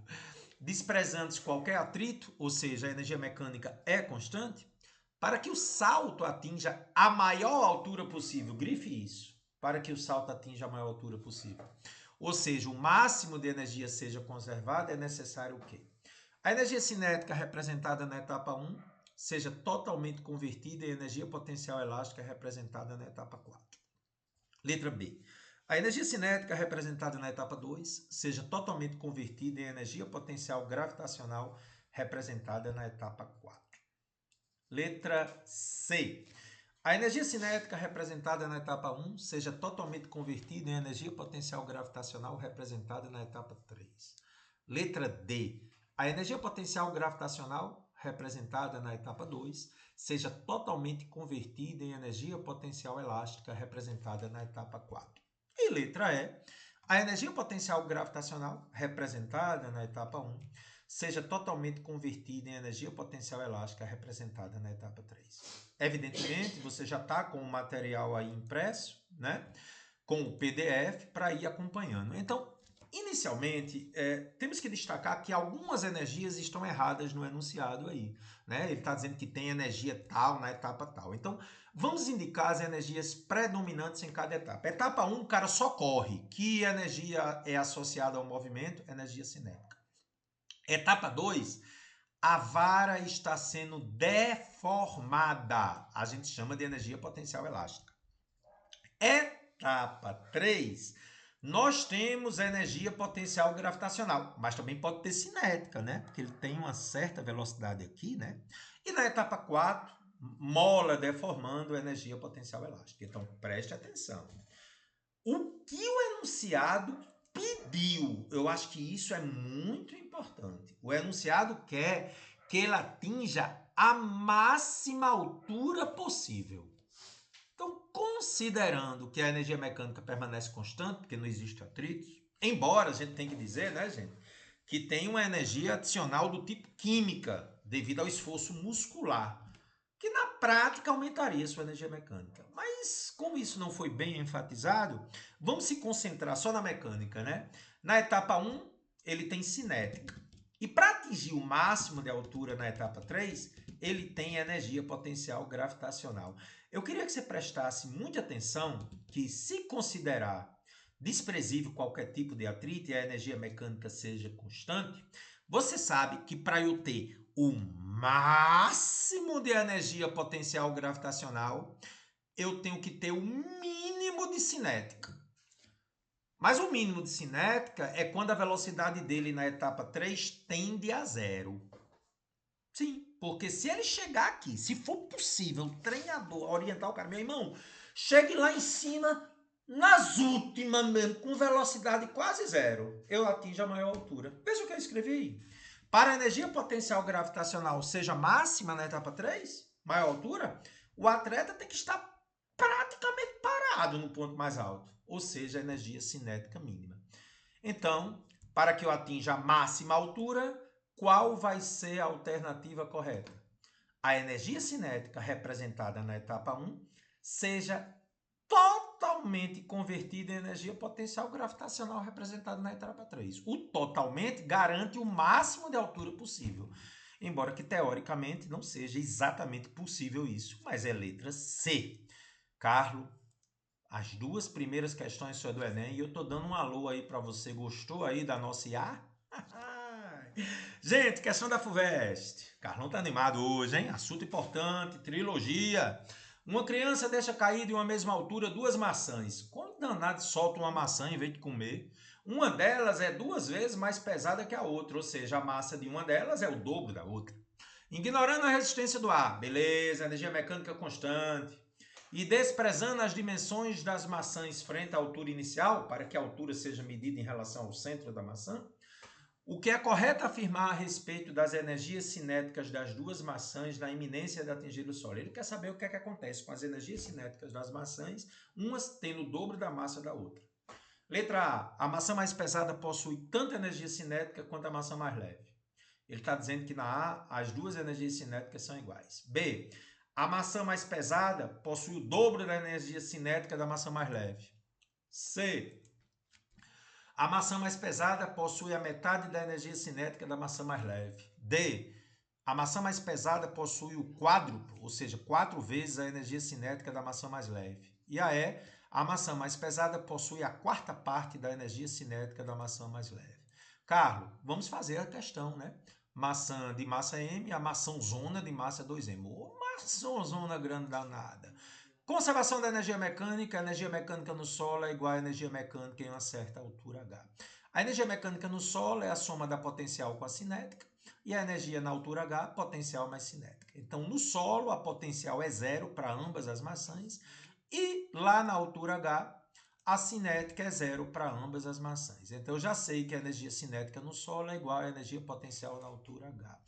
Desprezando-se qualquer atrito, ou seja, a energia mecânica é constante, para que o salto atinja a maior altura possível. Grife isso. Para que o salto atinja a maior altura possível. Ou seja, o máximo de energia seja conservado, é necessário o quê? A energia cinética representada na etapa 1 seja totalmente convertida em energia potencial elástica representada na etapa 4. Letra B. A energia cinética representada na etapa 2 seja totalmente convertida em energia potencial gravitacional representada na etapa 4. Letra C. A energia cinética representada na etapa 1 seja totalmente convertida em energia potencial gravitacional representada na etapa 3. Letra D. A energia potencial gravitacional representada na etapa 2 seja totalmente convertida em energia potencial elástica representada na etapa 4. E letra E. A energia potencial gravitacional representada na etapa 1 seja totalmente convertida em energia potencial elástica representada na etapa 3. Evidentemente, você já está com o material aí impresso, né? Com o PDF para ir acompanhando. Então, inicialmente, temos que destacar que algumas energias estão erradas no enunciado aí, né? Ele está dizendo que tem energia tal na etapa tal. Então, vamos indicar as energias predominantes em cada etapa. Etapa 1, o cara só corre. Que energia é associada ao movimento? Energia cinética. Etapa 2, a vara está sendo deformada. A gente chama de energia potencial elástica. Etapa 3, nós temos a energia potencial gravitacional, mas também pode ter cinética, né? Porque ele tem uma certa velocidade aqui, né? E na etapa 4, mola deformando a energia potencial elástica. Então, preste atenção. O que o enunciado pediu, eu acho que isso é muito importante. O enunciado quer que ele atinja a máxima altura possível. Então, considerando que a energia mecânica permanece constante, porque não existe atritos, embora a gente tenha que dizer, né, gente, que tem uma energia adicional do tipo química, devido ao esforço muscular, que na prática aumentaria a sua energia mecânica. Mas, como isso não foi bem enfatizado, vamos se concentrar só na mecânica, né? Na etapa 1, ele tem cinética. E para atingir o máximo de altura na etapa 3, ele tem energia potencial gravitacional. Eu queria que você prestasse muita atenção que, se considerar desprezível qualquer tipo de atrito e a energia mecânica seja constante, você sabe que para eu ter o máximo de energia potencial gravitacional, eu tenho que ter o mínimo de cinética. Mas o mínimo de cinética é quando a velocidade dele na etapa 3 tende a zero. Sim, porque se ele chegar aqui, se for possível, o treinador orientar o cara, meu irmão, chegue lá em cima, nas últimas mesmo, com velocidade quase zero, eu atinjo a maior altura. Veja o que eu escrevi. Para a energia potencial gravitacional seja máxima na etapa 3, maior altura, o atleta tem que estar praticamente parado no ponto mais alto, ou seja, a energia cinética mínima. Então, para que eu atinja a máxima altura, qual vai ser a alternativa correta? A energia cinética representada na etapa 1 seja totalmente convertida em energia potencial gravitacional representada na etapa 3. O totalmente garante o máximo de altura possível. embora que teoricamente não seja exatamente possível isso, mas é letra C. Carlos, as duas primeiras questões são do Enem e eu tô dando um alô aí para você. Gostou aí da nossa IA? Gente, questão da FUVEST. Carlão tá animado hoje, hein? Assunto importante, trilogia. Uma criança deixa cair de uma mesma altura duas maçãs. Como danado solta uma maçã em vez de comer? Uma delas é duas vezes mais pesada que a outra, ou seja, a massa de uma delas é o dobro da outra. Ignorando a resistência do ar, beleza, energia mecânica constante. E desprezando as dimensões das maçãs frente à altura inicial, para que a altura seja medida em relação ao centro da maçã, o que é correto afirmar a respeito das energias cinéticas das duas maçãs na iminência de atingir o Sol? Ele quer saber o que é que acontece com as energias cinéticas das maçãs, umas tendo o dobro da massa da outra. Letra A. A maçã mais pesada possui tanta energia cinética quanto a maçã mais leve. Ele está dizendo que na A, as duas energias cinéticas são iguais. B. A maçã mais pesada possui o dobro da energia cinética da maçã mais leve. C. A maçã mais pesada possui a metade da energia cinética da maçã mais leve. D. A maçã mais pesada possui o quádruplo, ou seja, 4 vezes a energia cinética da maçã mais leve. E a E. A maçã mais pesada possui a quarta parte da energia cinética da maçã mais leve. Carlos, vamos fazer a questão, né? Maçã de massa M, a maçãzona de massa 2M. Ô, maçãzona grande danada. Conservação da energia mecânica no solo é igual à energia mecânica em uma certa altura H. A energia mecânica no solo é a soma da potencial com a cinética e a energia na altura H, potencial mais cinética. Então, no solo, a potencial é zero para ambas as maçãs e lá na altura H, a cinética é zero para ambas as maçãs. Então, eu já sei que a energia cinética no solo é igual à energia potencial na altura H.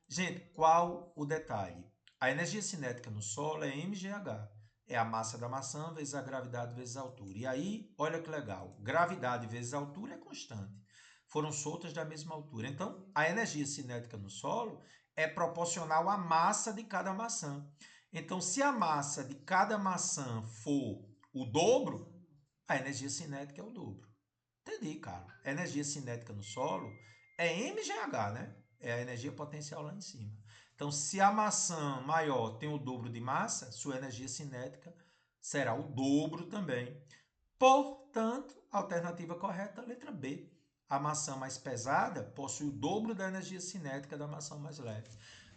Gente, qual o detalhe? A energia cinética no solo é mgh. É a massa da maçã vezes a gravidade vezes a altura. E aí, olha que legal, gravidade vezes altura é constante. Foram soltas da mesma altura. Então, a energia cinética no solo é proporcional à massa de cada maçã. Então, se a massa de cada maçã for o dobro, a energia cinética é o dobro. Entendi, cara. A energia cinética no solo é mgh, né? É a energia potencial lá em cima. Então, se a maçã maior tem o dobro de massa, sua energia cinética será o dobro também. Portanto, a alternativa correta, letra B. A maçã mais pesada possui o dobro da energia cinética da maçã mais leve.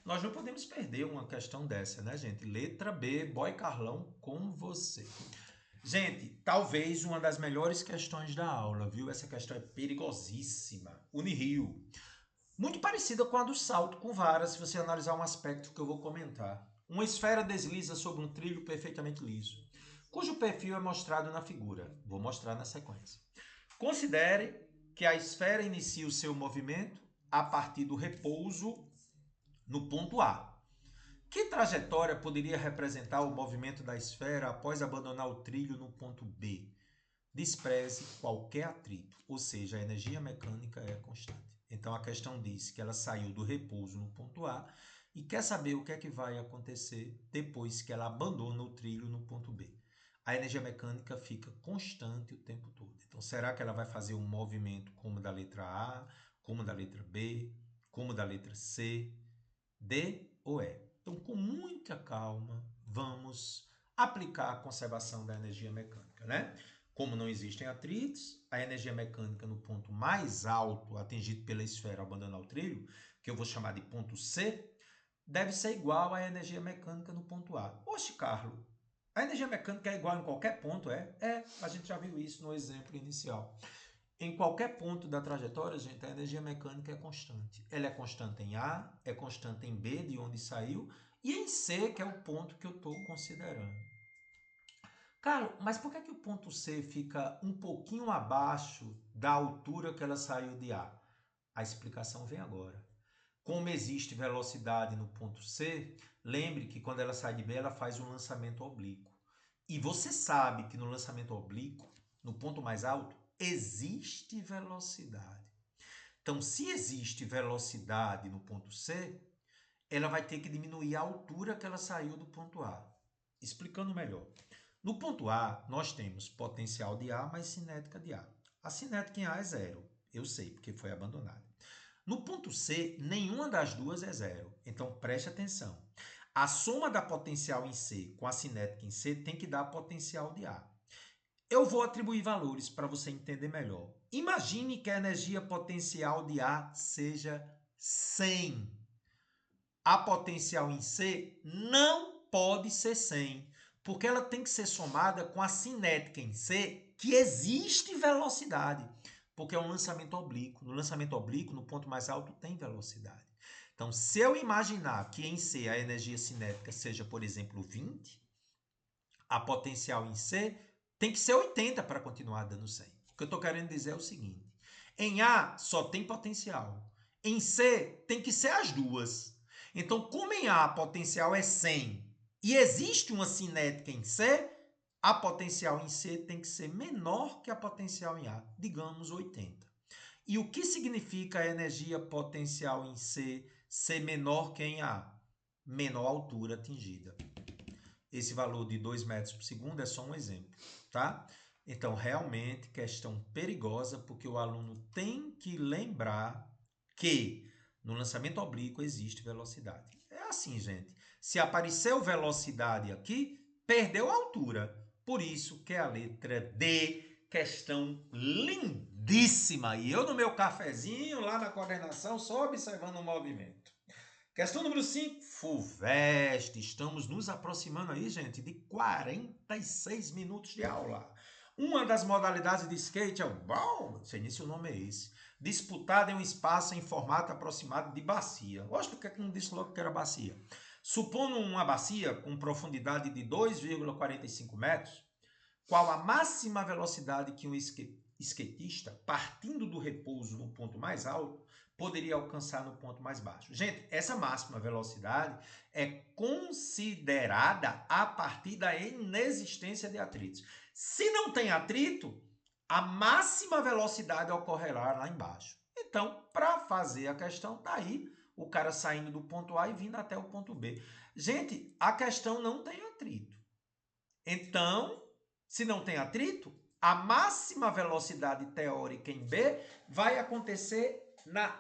Nós não podemos perder uma questão dessa, né, gente? Letra B, Boy Carlão, com você. Gente, talvez uma das melhores questões da aula, viu? Essa questão é perigosíssima. Unirio. Muito parecida com a do salto com vara, se você analisar um aspecto que eu vou comentar. Uma esfera desliza sobre um trilho perfeitamente liso, cujo perfil é mostrado na figura. Vou mostrar na sequência. Considere que a esfera inicia o seu movimento a partir do repouso no ponto A. Que trajetória poderia representar o movimento da esfera após abandonar o trilho no ponto B? Despreze qualquer atrito, ou seja, a energia mecânica é constante. Então a questão diz que ela saiu do repouso no ponto A e quer saber o que é que vai acontecer depois que ela abandona o trilho no ponto B. A energia mecânica fica constante o tempo todo. Então será que ela vai fazer um movimento como da letra A, como da letra B, como da letra C, D ou E? Então com muita calma vamos aplicar a conservação da energia mecânica, né? Como não existem atritos, a energia mecânica no ponto mais alto atingido pela esfera ao abandonar o trilho, que eu vou chamar de ponto C, deve ser igual à energia mecânica no ponto A. Oxe, Carlos, a energia mecânica é igual em qualquer ponto, é? É, a gente já viu isso no exemplo inicial. Em qualquer ponto da trajetória, gente, a energia mecânica é constante. Ela é constante em A, é constante em B, de onde saiu, e em C, que é o ponto que eu estou considerando. Cara, mas por que o ponto C fica um pouquinho abaixo da altura que ela saiu de A? A explicação vem agora. Como existe velocidade no ponto C, lembre que quando ela sai de B, ela faz um lançamento oblíquo. E você sabe que no lançamento oblíquo, no ponto mais alto, existe velocidade. Então, se existe velocidade no ponto C, ela vai ter que diminuir a altura que ela saiu do ponto A. Explicando melhor. No ponto A, nós temos potencial de A mais cinética de A. A cinética em A é zero, eu sei, porque foi abandonada. No ponto C, nenhuma das duas é zero. Então, preste atenção. A soma da potencial em C com a cinética em C tem que dar potencial de A. Eu vou atribuir valores para você entender melhor. Imagine que a energia potencial de A seja 100. A potencial em C não pode ser 100, porque ela tem que ser somada com a cinética em C, que existe velocidade, porque é um lançamento oblíquo. No lançamento oblíquo, no ponto mais alto, tem velocidade. Então, se eu imaginar que em C a energia cinética seja, por exemplo, 20, a potencial em C tem que ser 80 para continuar dando 100. O que eu estou querendo dizer é o seguinte: em A só tem potencial, em C tem que ser as duas. Então, como em A a potencial é 100 e existe uma cinética em C, a potencial em C tem que ser menor que a potencial em A, digamos 80. E o que significa a energia potencial em C ser menor que em A? Menor altura atingida. Esse valor de 2 metros por segundo é só um exemplo, tá? Então, realmente, questão perigosa, porque o aluno tem que lembrar que no lançamento oblíquo existe velocidade. É assim, gente. Se apareceu velocidade aqui, perdeu a altura. Por isso que é a letra D, questão lindíssima. E eu no meu cafezinho, lá na coordenação, só observando o movimento. Questão número 5, FUVEST. Estamos nos aproximando aí, gente, de 46 minutos de aula. Uma das modalidades de skate é o bom, não sei nem se o nome é esse, disputado em um espaço em formato aproximado de bacia. Gosto porque que não disse logo que era bacia. Supondo uma bacia com profundidade de 2,45 metros, qual a máxima velocidade que um skatista, partindo do repouso no ponto mais alto, poderia alcançar no ponto mais baixo. Gente, essa máxima velocidade é considerada a partir da inexistência de atritos. Se não tem atrito, a máxima velocidade ocorrerá lá embaixo. Então, para fazer a questão, tá aí o cara saindo do ponto A e vindo até o ponto B. Gente, a questão não tem atrito. Então, se não tem atrito, a máxima velocidade teórica em B vai acontecer na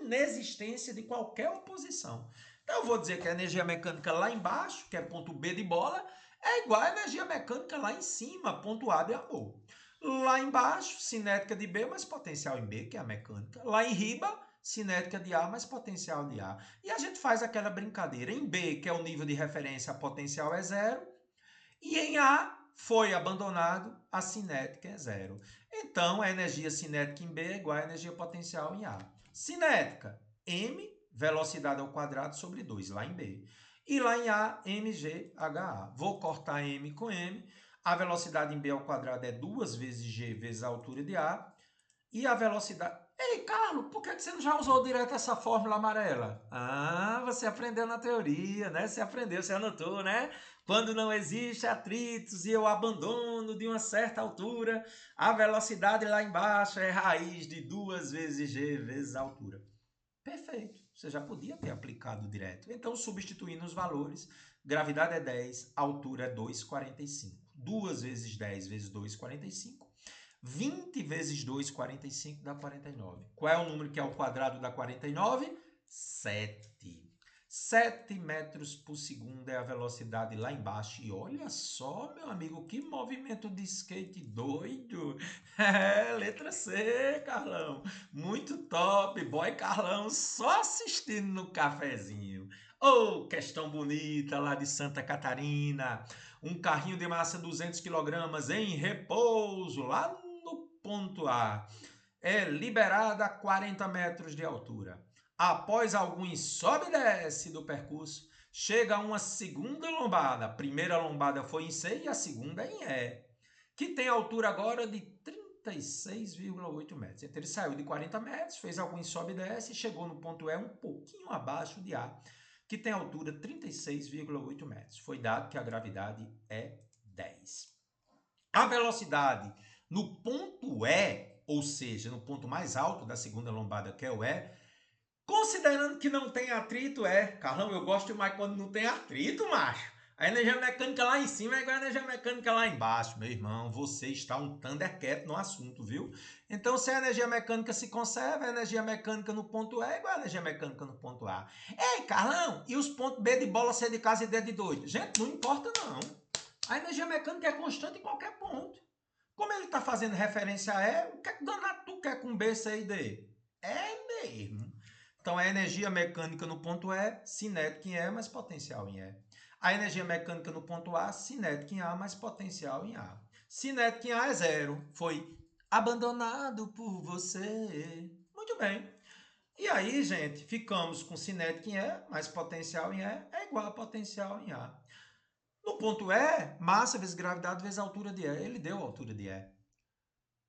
inexistência de qualquer oposição. Então, eu vou dizer que a energia mecânica lá embaixo, que é ponto B de bola, é igual à energia mecânica lá em cima, ponto A de amor. Lá embaixo, cinética de B, mais potencial em B, que é a mecânica. Lá em riba, cinética de A, mais potencial de A. E a gente faz aquela brincadeira. Em B, que é o nível de referência, a potencial é zero. E em A foi abandonado, a cinética é zero. Então, a energia cinética em B é igual à energia potencial em A. Cinética, m, velocidade ao quadrado sobre 2, lá em B. E lá em A, mgha. Vou cortar m com m. A velocidade em B ao quadrado é 2 vezes g vezes a altura de A. E a velocidade... Ei, Carlos, por que você não já usou direto essa fórmula amarela? Ah, você aprendeu na teoria, né? Você aprendeu, você anotou, né? Quando não existe atritos e eu abandono de uma certa altura, a velocidade lá embaixo é raiz de 2 vezes g vezes a altura. Perfeito, você já podia ter aplicado direto. Então, substituindo os valores, gravidade é 10, altura é 2,45. 2 vezes 10 vezes 2,45. 20 vezes 2, 45, dá 49. Qual é o número que é o quadrado da 49? 7. 7 metros por segundo é a velocidade lá embaixo. E olha só, meu amigo, que movimento de skate doido. É, letra C, Carlão. Muito top. Boy Carlão só assistindo no cafezinho. Oh, questão bonita lá de Santa Catarina. Um carrinho de massa 200 kg em repouso lá ponto A é liberada a 40 metros de altura. Após alguns sobe e desce do percurso, chega a uma segunda lombada. A primeira lombada foi em C e a segunda em E, que tem altura agora de 36,8 metros. Então ele saiu de 40 metros, fez alguns sobe e desce e chegou no ponto E um pouquinho abaixo de A, que tem altura 36,8 metros. Foi dado que a gravidade é 10. A velocidade no ponto E, ou seja, no ponto mais alto da segunda lombada, que é o E, considerando que não tem atrito, Carlão, eu gosto mais quando não tem atrito, macho. A energia mecânica lá em cima é igual a energia mecânica lá embaixo, meu irmão. Você está um thundercat no assunto, viu? Então, se a energia mecânica se conserva, a energia mecânica no ponto E é igual a energia mecânica no ponto A. Ei, Carlão, e os pontos B de bola, C de casa e D de doido? Gente, não importa não. A energia mecânica é constante em qualquer ponto. Como ele está fazendo referência a E, o que é que danado tu quer com B, C e D? É mesmo. Então, a energia mecânica no ponto E, cinética em E, mais potencial em E. A energia mecânica no ponto A, cinética em A, mais potencial em A. Cinética em A é zero. Foi abandonado por você. Muito bem. E aí, gente, ficamos com cinética em E, mais potencial em E, é igual a potencial em A. No ponto E, massa vezes gravidade vezes altura de E. Ele deu a altura de E.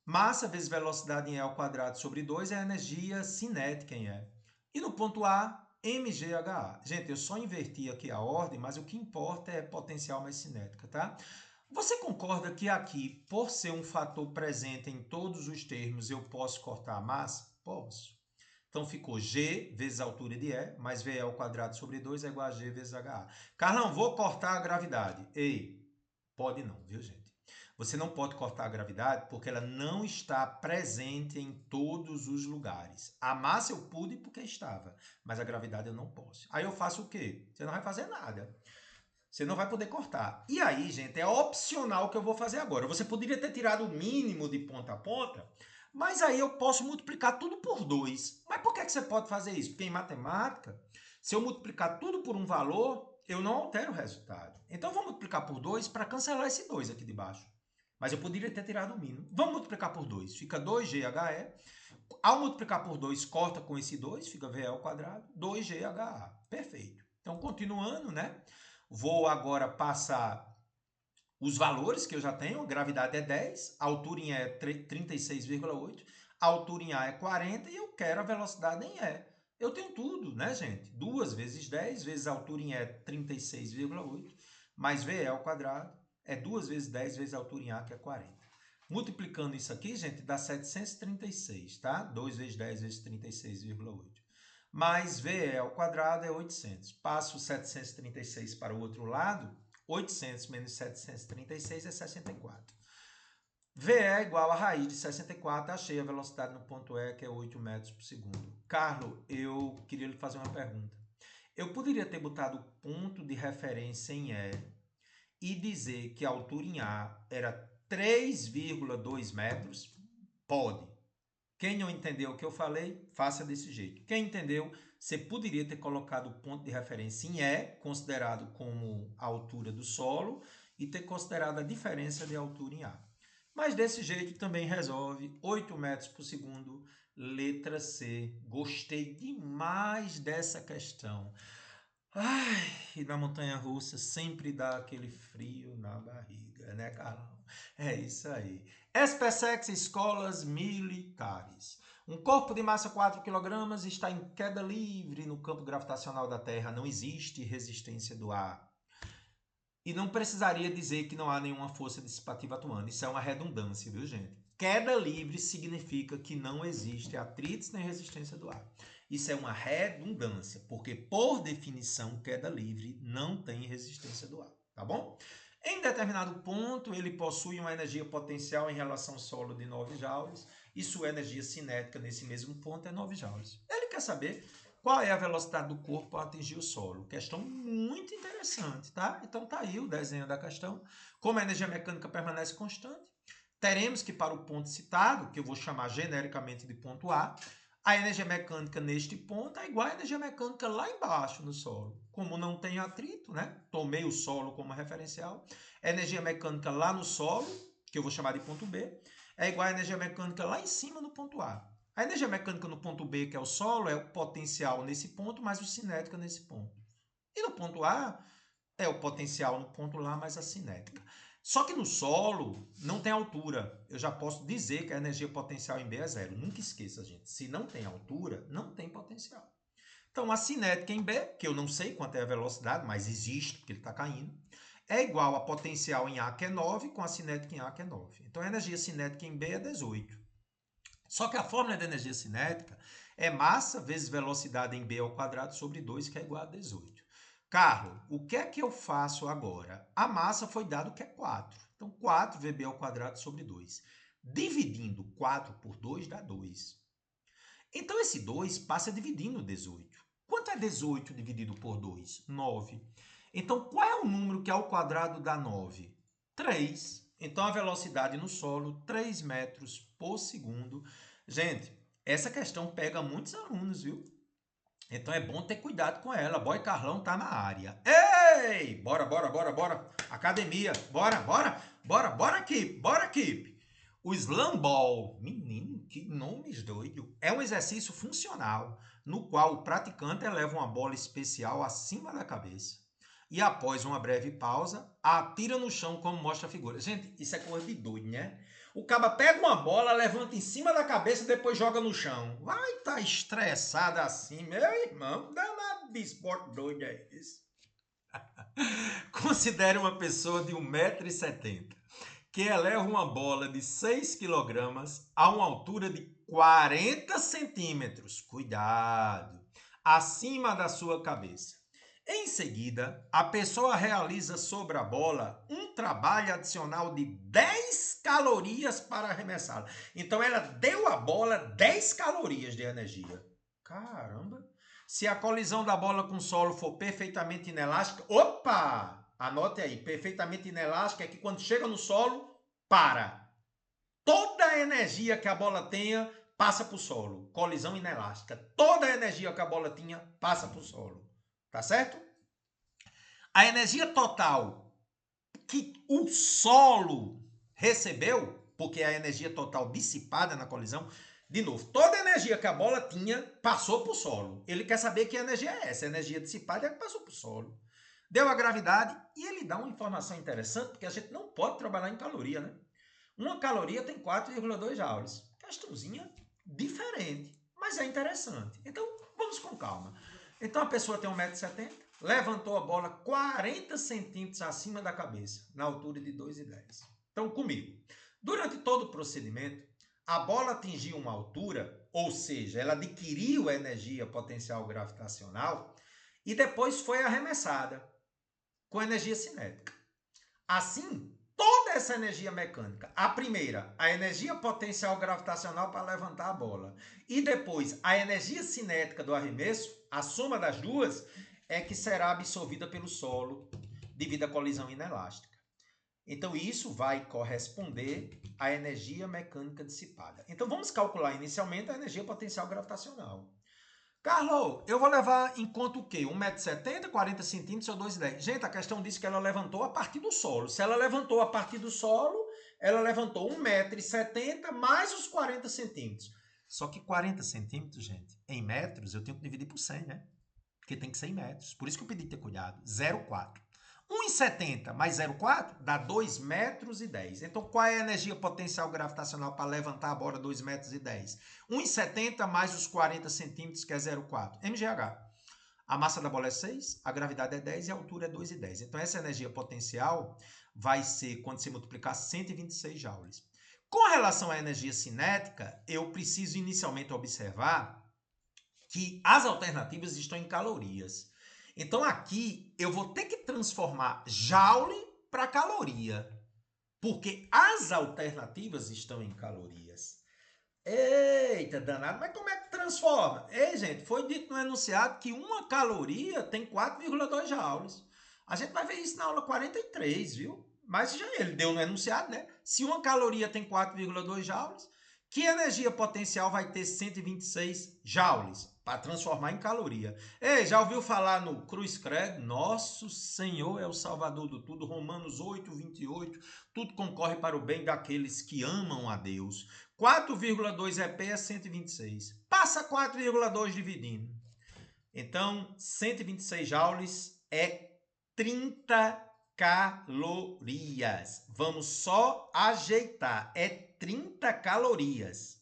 Massa vezes velocidade em E ao quadrado sobre 2 é a energia cinética em E. E no ponto A, mgha. Gente, eu só inverti aqui a ordem, mas o que importa é potencial mais cinética, tá? Você concorda que aqui, por ser um fator presente em todos os termos, eu posso cortar a massa? Posso. Então ficou G vezes a altura de E, mais VE ao quadrado sobre 2 é igual a G vezes HA. Carlão, vou cortar a gravidade. Ei, pode não, viu, gente? Você não pode cortar a gravidade porque ela não está presente em todos os lugares. A massa eu pude porque estava, mas a gravidade eu não posso. Aí eu faço o quê? Você não vai fazer nada. Você não vai poder cortar. E aí, gente, é opcional o que eu vou fazer agora. Você poderia ter tirado o mínimo de ponta a ponta, mas aí eu posso multiplicar tudo por 2. Mas por que você pode fazer isso? Porque em matemática, se eu multiplicar tudo por um valor, eu não altero o resultado. Então eu vou multiplicar por 2 para cancelar esse 2 aqui de baixo. Mas eu poderia ter tirado o mínimo. Vamos multiplicar por 2. Fica 2GHE. Ao multiplicar por 2, corta com esse 2, fica VE ao quadrado, 2GHA. Perfeito. Então, continuando, né? Vou agora passar os valores que eu já tenho. A gravidade é 10, a altura em E é 36,8, a altura em A é 40 e eu quero a velocidade em E. Eu tenho tudo, né, gente? 2 vezes 10 vezes a altura em E é 36,8, mais VE ao quadrado é 2 vezes 10 vezes a altura em A, que é 40. Multiplicando isso aqui, gente, dá 736, tá? 2 vezes 10 vezes 36,8. Mais VE ao quadrado é 800. Passo 736 para o outro lado, 800 menos 736 é 64. VE é igual a raiz de 64, achei a velocidade no ponto E, que é 8 metros por segundo. Carlos, eu queria lhe fazer uma pergunta. Eu poderia ter botado o ponto de referência em E e dizer que a altura em A era 3,2 metros? Pode. Quem não entendeu o que eu falei, faça desse jeito. Quem entendeu, você poderia ter colocado o ponto de referência em E, considerado como a altura do solo, e ter considerado a diferença de altura em A. Mas desse jeito também resolve 8 metros por segundo, letra C. Gostei demais dessa questão. Ai, e na montanha-russa sempre dá aquele frio na barriga, né, Carlão? É isso aí. SpaceX Escolas Militares. Um corpo de massa 4 kg está em queda livre no campo gravitacional da Terra. Não existe resistência do ar. E não precisaria dizer que não há nenhuma força dissipativa atuando. Isso é uma redundância, viu, gente? Queda livre significa que não existe atritos nem resistência do ar. Isso é uma redundância, porque, por definição, queda livre não tem resistência do ar, tá bom? Em determinado ponto, ele possui uma energia potencial em relação ao solo de 9 joules e sua energia cinética nesse mesmo ponto é 9 joules. Ele quer saber qual é a velocidade do corpo ao atingir o solo. Questão muito interessante, tá? Então tá aí o desenho da questão. Como a energia mecânica permanece constante, teremos que para o ponto citado, que eu vou chamar genericamente de ponto a energia mecânica neste ponto é igual à energia mecânica lá embaixo no solo. Como não tem atrito, né? Tomei o solo como referencial. A energia mecânica lá no solo, que eu vou chamar de ponto B, é igual à energia mecânica lá em cima no ponto A. A energia mecânica no ponto B, que é o solo, é o potencial nesse ponto, mais o cinética nesse ponto. E no ponto A, é o potencial no ponto lá, mais a cinética. Só que no solo não tem altura. Eu já posso dizer que a energia potencial em B é zero. Nunca esqueça, gente. Se não tem altura, não tem potencial. Então, a cinética em B, que eu não sei quanto é a velocidade, mas existe, porque ele está caindo, é igual a potencial em A, que é 9, com a cinética em A, que é 9. Então, a energia cinética em B é 18. Só que a fórmula da energia cinética é massa vezes velocidade em B ao quadrado sobre 2, que é igual a 18. Carlos, o que é que eu faço agora? A massa foi dado que é 4. Então, 4 VB ao quadrado sobre 2. Dividindo 4 por 2 dá 2. Então, esse 2 passa dividindo 18. Quanto é 18 dividido por 2? 9. Então, qual é o número que ao quadrado dá 9? 3. Então, a velocidade no solo, 3 metros por segundo. Gente, essa questão pega muitos alunos, viu? Então, é bom ter cuidado com ela. Boy Carlão tá na área. Ei! Bora, bora, bora, bora. Academia. Bora, bora. Bora, bora, equipe. Bora, equipe. O Slam Ball, menino, que nomes doido, é um exercício funcional no qual o praticante eleva uma bola especial acima da cabeça e após uma breve pausa, atira no chão como mostra a figura. Gente, isso é coisa de doido, né? O cara pega uma bola, levanta em cima da cabeça e depois joga no chão. Vai estar estressado assim, meu irmão, danado de esporte doido é esse. Considere uma pessoa de 1,70 m que eleva uma bola de 6 kg a uma altura de 40 centímetros, cuidado, acima da sua cabeça. Em seguida, a pessoa realiza sobre a bola um trabalho adicional de 10 calorias para arremessá-la. Então, ela deu à bola 10 calorias de energia. Caramba! Se a colisão da bola com o solo for perfeitamente inelástica, opa! Anote aí, perfeitamente inelástica é que quando chega no solo, para. Toda a energia que a bola tenha passa para o solo. Colisão inelástica. Toda a energia que a bola tinha passa para o solo. Tá certo? A energia total que o solo recebeu, porque é a energia total dissipada na colisão, de novo, toda a energia que a bola tinha passou para o solo. Ele quer saber que energia é essa. A energia dissipada é que passou para o solo. Deu a gravidade e ele dá uma informação interessante, porque a gente não pode trabalhar em caloria, né? Uma caloria tem 4,2 joules. Questãozinha diferente, mas é interessante. Então, vamos com calma. Então, a pessoa tem 1,70 m, levantou a bola 40 centímetros acima da cabeça, na altura de 2,10. Então, comigo. Durante todo o procedimento, a bola atingiu uma altura, ou seja, ela adquiriu energia potencial gravitacional e depois foi arremessada com energia cinética. Assim, toda essa energia mecânica, a primeira, a energia potencial gravitacional para levantar a bola, e depois a energia cinética do arremesso, a soma das duas, é que será absorvida pelo solo devido à colisão inelástica. Então, isso vai corresponder à energia mecânica dissipada. Então, vamos calcular inicialmente a energia potencial gravitacional. Carlos, eu vou levar em conta o quê? 1,70 m, 40 centímetros ou 2,10. Gente, a questão diz que ela levantou a partir do solo. Se ela levantou a partir do solo, ela levantou 1,70 m mais os 40 centímetros. Só que 40 centímetros, gente, em metros, eu tenho que dividir por 100, né? Porque tem que ser em metros. Por isso que eu pedi ter cuidado. 0,4. 1,70 mais 0,4 dá 2,10 metros. Então, qual é a energia potencial gravitacional para levantar a bola 2,10 metros? 1,70 mais os 40 centímetros, que é 0,4. MGH. A massa da bola é 6, a gravidade é 10 e a altura é 2,10. Então, essa energia potencial vai ser, quando se multiplicar, 126 joules. Com relação à energia cinética, eu preciso inicialmente observar que as alternativas estão em calorias. Então aqui eu vou ter que transformar joule para caloria, porque as alternativas estão em calorias. Eita, danado, mas como é que transforma? Ei, gente, foi dito no enunciado que uma caloria tem 4,2 joules. A gente vai ver isso na aula 43, viu? Mas já ele deu no enunciado, né? Se uma caloria tem 4,2 joules, que energia potencial vai ter 126 joules para transformar em caloria? Ei, já ouviu falar no Cruz Credo? Nosso Senhor é o Salvador do tudo. Romanos 8:28. Tudo concorre para o bem daqueles que amam a Deus. 4,2 EP é 126. Passa 4,2 dividindo. Então, 126 joules é 30 calorias. Vamos só ajeitar. É 30 calorias.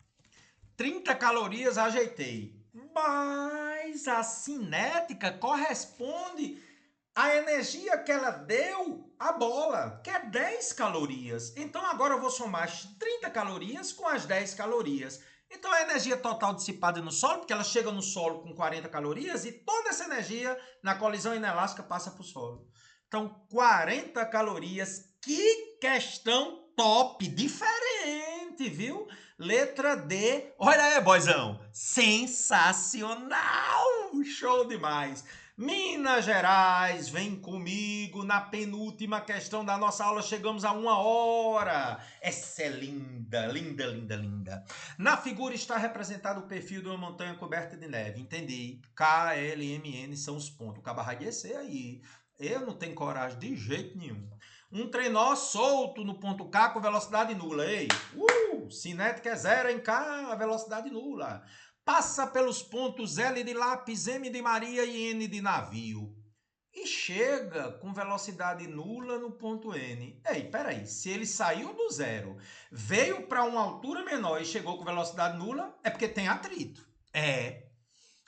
30 calorias ajeitei. Mas a cinética corresponde à energia que ela deu à bola, que é 10 calorias. Então agora eu vou somar as 30 calorias com as 10 calorias. Então a energia total dissipada no solo, porque ela chega no solo com 40 calorias e toda essa energia na colisão inelástica passa para o solo. Então 40 calorias, que questão top, diferente, viu? Letra D, olha aí, boizão, sensacional, show demais. Minas Gerais, vem comigo na penúltima questão da nossa aula, chegamos a 1 hora. Essa é linda, linda, linda, linda. Na figura está representado o perfil de uma montanha coberta de neve. Entendi. K, L, M, N são os pontos. O cabo vai descer aí. Eu não tenho coragem de jeito nenhum. Um trenó solto no ponto K com velocidade nula. Ei, cinética é zero em K, velocidade nula. Passa pelos pontos L de lápis, M de Maria e N de navio. E chega com velocidade nula no ponto N. Ei, peraí, se ele saiu do zero, veio para uma altura menor e chegou com velocidade nula, é porque tem atrito.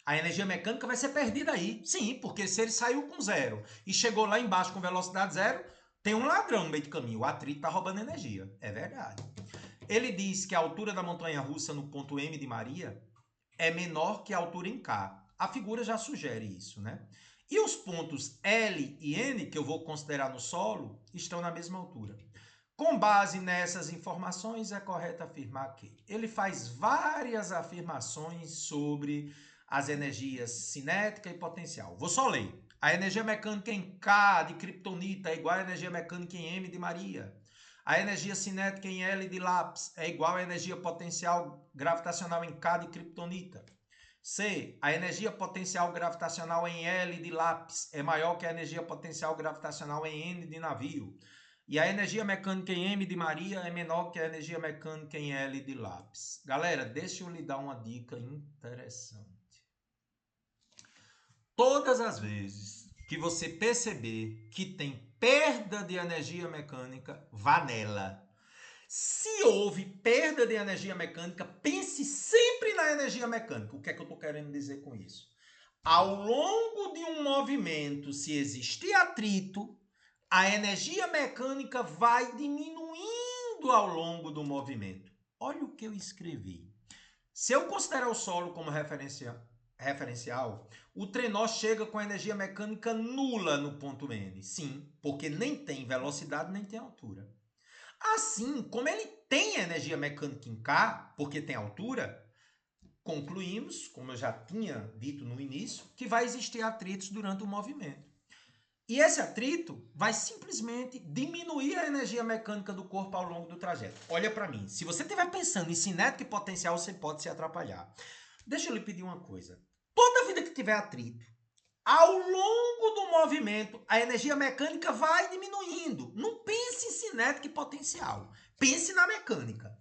A energia mecânica vai ser perdida aí. Sim, porque se ele saiu com zero e chegou lá embaixo com velocidade zero, tem um ladrão no meio do caminho. O atrito está roubando energia. É verdade. Ele diz que a altura da montanha-russa no ponto M de Maria é menor que a altura em K. A figura já sugere isso, né? E os pontos L e N, que eu vou considerar no solo, estão na mesma altura. Com base nessas informações, é correto afirmar que ele faz várias afirmações sobre as energias cinética e potencial. Vou só ler. A energia mecânica em K de kryptonita é igual à energia mecânica em M de Maria. A energia cinética em L de lápis é igual à energia potencial gravitacional em K de kryptonita. C. A energia potencial gravitacional em L de lápis é maior que a energia potencial gravitacional em N de navio. E a energia mecânica em M de Maria é menor que a energia mecânica em L de lápis. Galera, deixa eu lhe dar uma dica interessante. Todas as vezes que você perceber que tem perda de energia mecânica, vá nela. Se houve perda de energia mecânica, pense sempre na energia mecânica. O que é que eu estou querendo dizer com isso? Ao longo de um movimento, se existir atrito, a energia mecânica vai diminuindo ao longo do movimento. Olha o que eu escrevi. Se eu considerar o solo como referencial, o trenó chega com energia mecânica nula no ponto N. Sim, porque nem tem velocidade, nem tem altura. Assim, como ele tem energia mecânica em K, porque tem altura, concluímos, como eu já tinha dito no início, que vai existir atritos durante o movimento. E esse atrito vai simplesmente diminuir a energia mecânica do corpo ao longo do trajeto. Olha para mim, se você estiver pensando em cinética e potencial, você pode se atrapalhar. Deixa eu lhe pedir uma coisa. Toda vida que tiver atrito, ao longo do movimento, a energia mecânica vai diminuindo. Não pense em cinética e potencial. Pense na mecânica.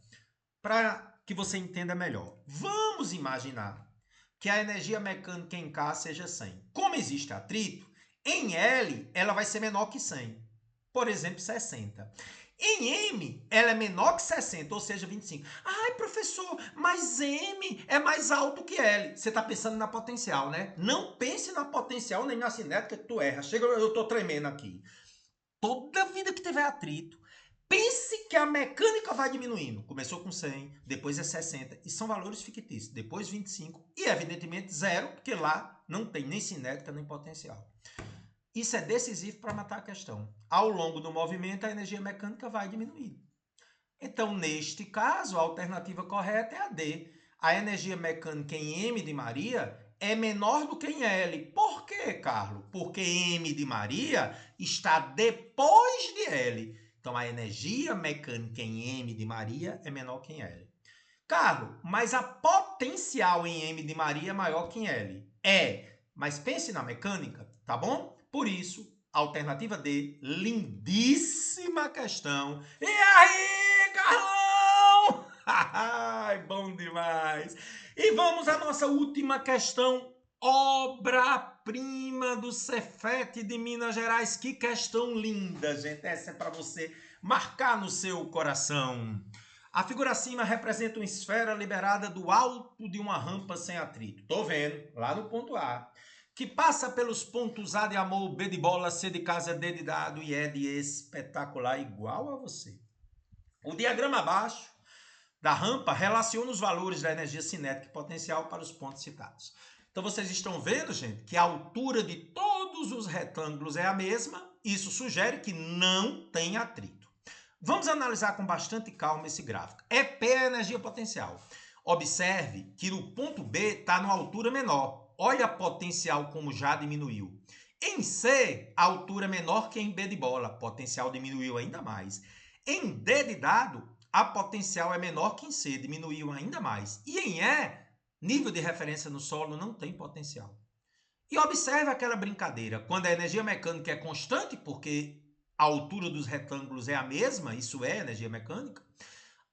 Para que você entenda melhor. Vamos imaginar que a energia mecânica em K seja 100. Como existe atrito, em L ela vai ser menor que 100. Por exemplo, 60. Em M, ela é menor que 60, ou seja, 25. Ai, professor, mas M é mais alto que L. Você está pensando na potencial, né? Não pense na potencial nem na cinética que tu erra. Chega, eu estou tremendo aqui. Toda vida que tiver atrito, pense que a mecânica vai diminuindo. Começou com 100, depois é 60, e são valores fictícios. Depois 25 e, evidentemente, zero, porque lá não tem nem cinética nem potencial. Isso é decisivo para matar a questão. Ao longo do movimento, a energia mecânica vai diminuindo. Então, neste caso, a alternativa correta é a D. A energia mecânica em M de Maria é menor do que em L. Por quê, Carlos? Porque M de Maria está depois de L. Então, a energia mecânica em M de Maria é menor que em L. Carlos, mas a potencial em M de Maria é maior que em L. É, mas pense na mecânica, tá bom? Por isso, alternativa D, lindíssima questão. E aí, Carlão? Ai, bom demais. E vamos à nossa última questão, obra-prima do Cefet de Minas Gerais. Que questão linda, gente. Essa é para você marcar no seu coração. A figura acima representa uma esfera liberada do alto de uma rampa sem atrito. Tô vendo, lá no ponto A. Que passa pelos pontos A de amor, B de bola, C de casa, D de dado e E de espetacular, igual a você. O diagrama abaixo da rampa relaciona os valores da energia cinética e potencial para os pontos citados. Então vocês estão vendo, gente, que a altura de todos os retângulos é a mesma. Isso sugere que não tem atrito. Vamos analisar com bastante calma esse gráfico. EP é a energia potencial. Observe que o ponto B está numa altura menor. Olha a potencial como já diminuiu. Em C, a altura é menor que em B de bola. Potencial diminuiu ainda mais. Em D de dado, a potencial é menor que em C, diminuiu ainda mais. E em E, nível de referência no solo não tem potencial. E observe aquela brincadeira. Quando a energia mecânica é constante, porque a altura dos retângulos é a mesma, isso é energia mecânica,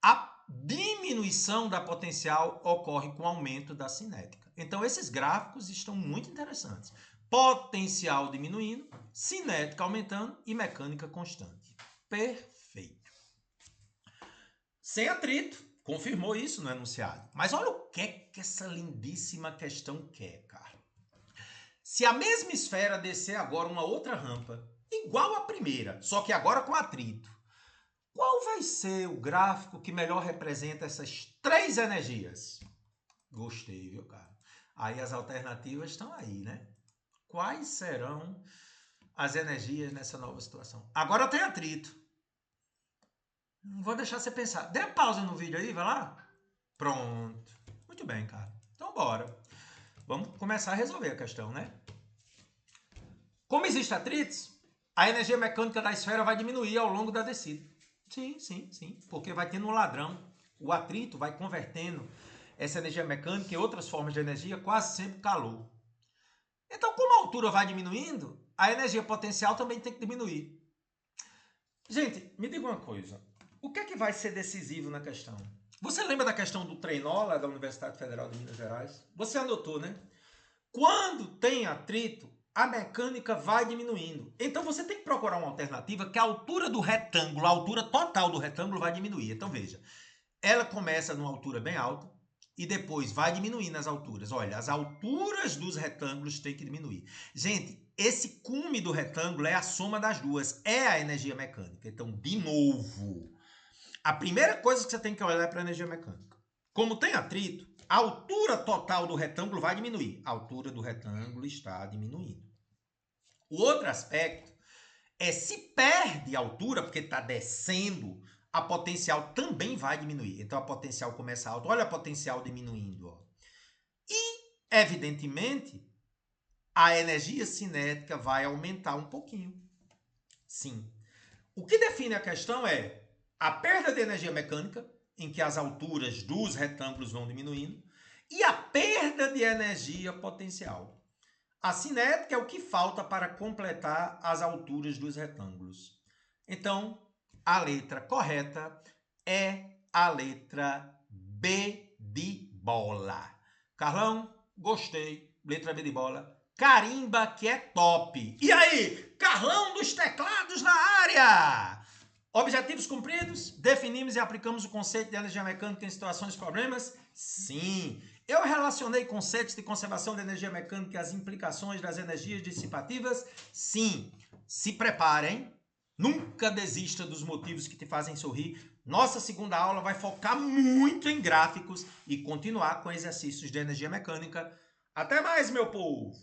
a diminuição da potencial ocorre com o aumento da cinética. Então, esses gráficos estão muito interessantes. Potencial diminuindo, cinética aumentando e mecânica constante. Perfeito. Sem atrito, confirmou isso no enunciado. Mas olha o que essa lindíssima questão quer, cara. Se a mesma esfera descer agora uma outra rampa, igual à primeira, só que agora com atrito, qual vai ser o gráfico que melhor representa essas três energias? Gostei, viu, cara? Aí as alternativas estão aí, né? Quais serão as energias nessa nova situação? Agora tem atrito. Não vou deixar você pensar. Dê pausa no vídeo aí, vai lá. Pronto. Muito bem, cara. Então, bora. Vamos começar a resolver a questão, né? Como existe atritos, a energia mecânica da esfera vai diminuir ao longo da descida. Sim. Porque vai tendo um ladrão. O atrito vai convertendo essa energia mecânica em outras formas de energia, quase sempre calor. Então, como a altura vai diminuindo, a energia potencial também tem que diminuir. Gente, me diga uma coisa. O que é que vai ser decisivo na questão? Você lembra da questão do trenó lá da Universidade Federal de Minas Gerais? Você anotou, né? Quando tem atrito, a mecânica vai diminuindo. Então você tem que procurar uma alternativa que a altura do retângulo, a altura total do retângulo vai diminuir. Então veja, ela começa numa altura bem alta e depois vai diminuindo as alturas. Olha, as alturas dos retângulos têm que diminuir. Gente, esse cume do retângulo é a soma das duas, é a energia mecânica. Então, de novo, a primeira coisa que você tem que olhar é para a energia mecânica. Como tem atrito, a altura total do retângulo vai diminuir. A altura do retângulo está diminuindo. O outro aspecto é se perde altura, porque está descendo, a potencial também vai diminuir. Então a potencial começa alta. Olha a potencial diminuindo. Ó. E, evidentemente, a energia cinética vai aumentar um pouquinho. Sim. O que define a questão é a perda de energia mecânica, em que as alturas dos retângulos vão diminuindo, e a perda de energia potencial. A cinética é o que falta para completar as alturas dos retângulos. Então, a letra correta é a letra B de bola. Carlão, gostei. Letra B de bola. Carimba que é top. E aí, Carlão dos teclados na área! Objetivos cumpridos? Definimos e aplicamos o conceito de energia mecânica em situações de problemas? Sim. Eu relacionei conceitos de conservação de energia mecânica e as implicações das energias dissipativas? Sim. Se preparem. Nunca desista dos motivos que te fazem sorrir. Nossa segunda aula vai focar muito em gráficos e continuar com exercícios de energia mecânica. Até mais, meu povo!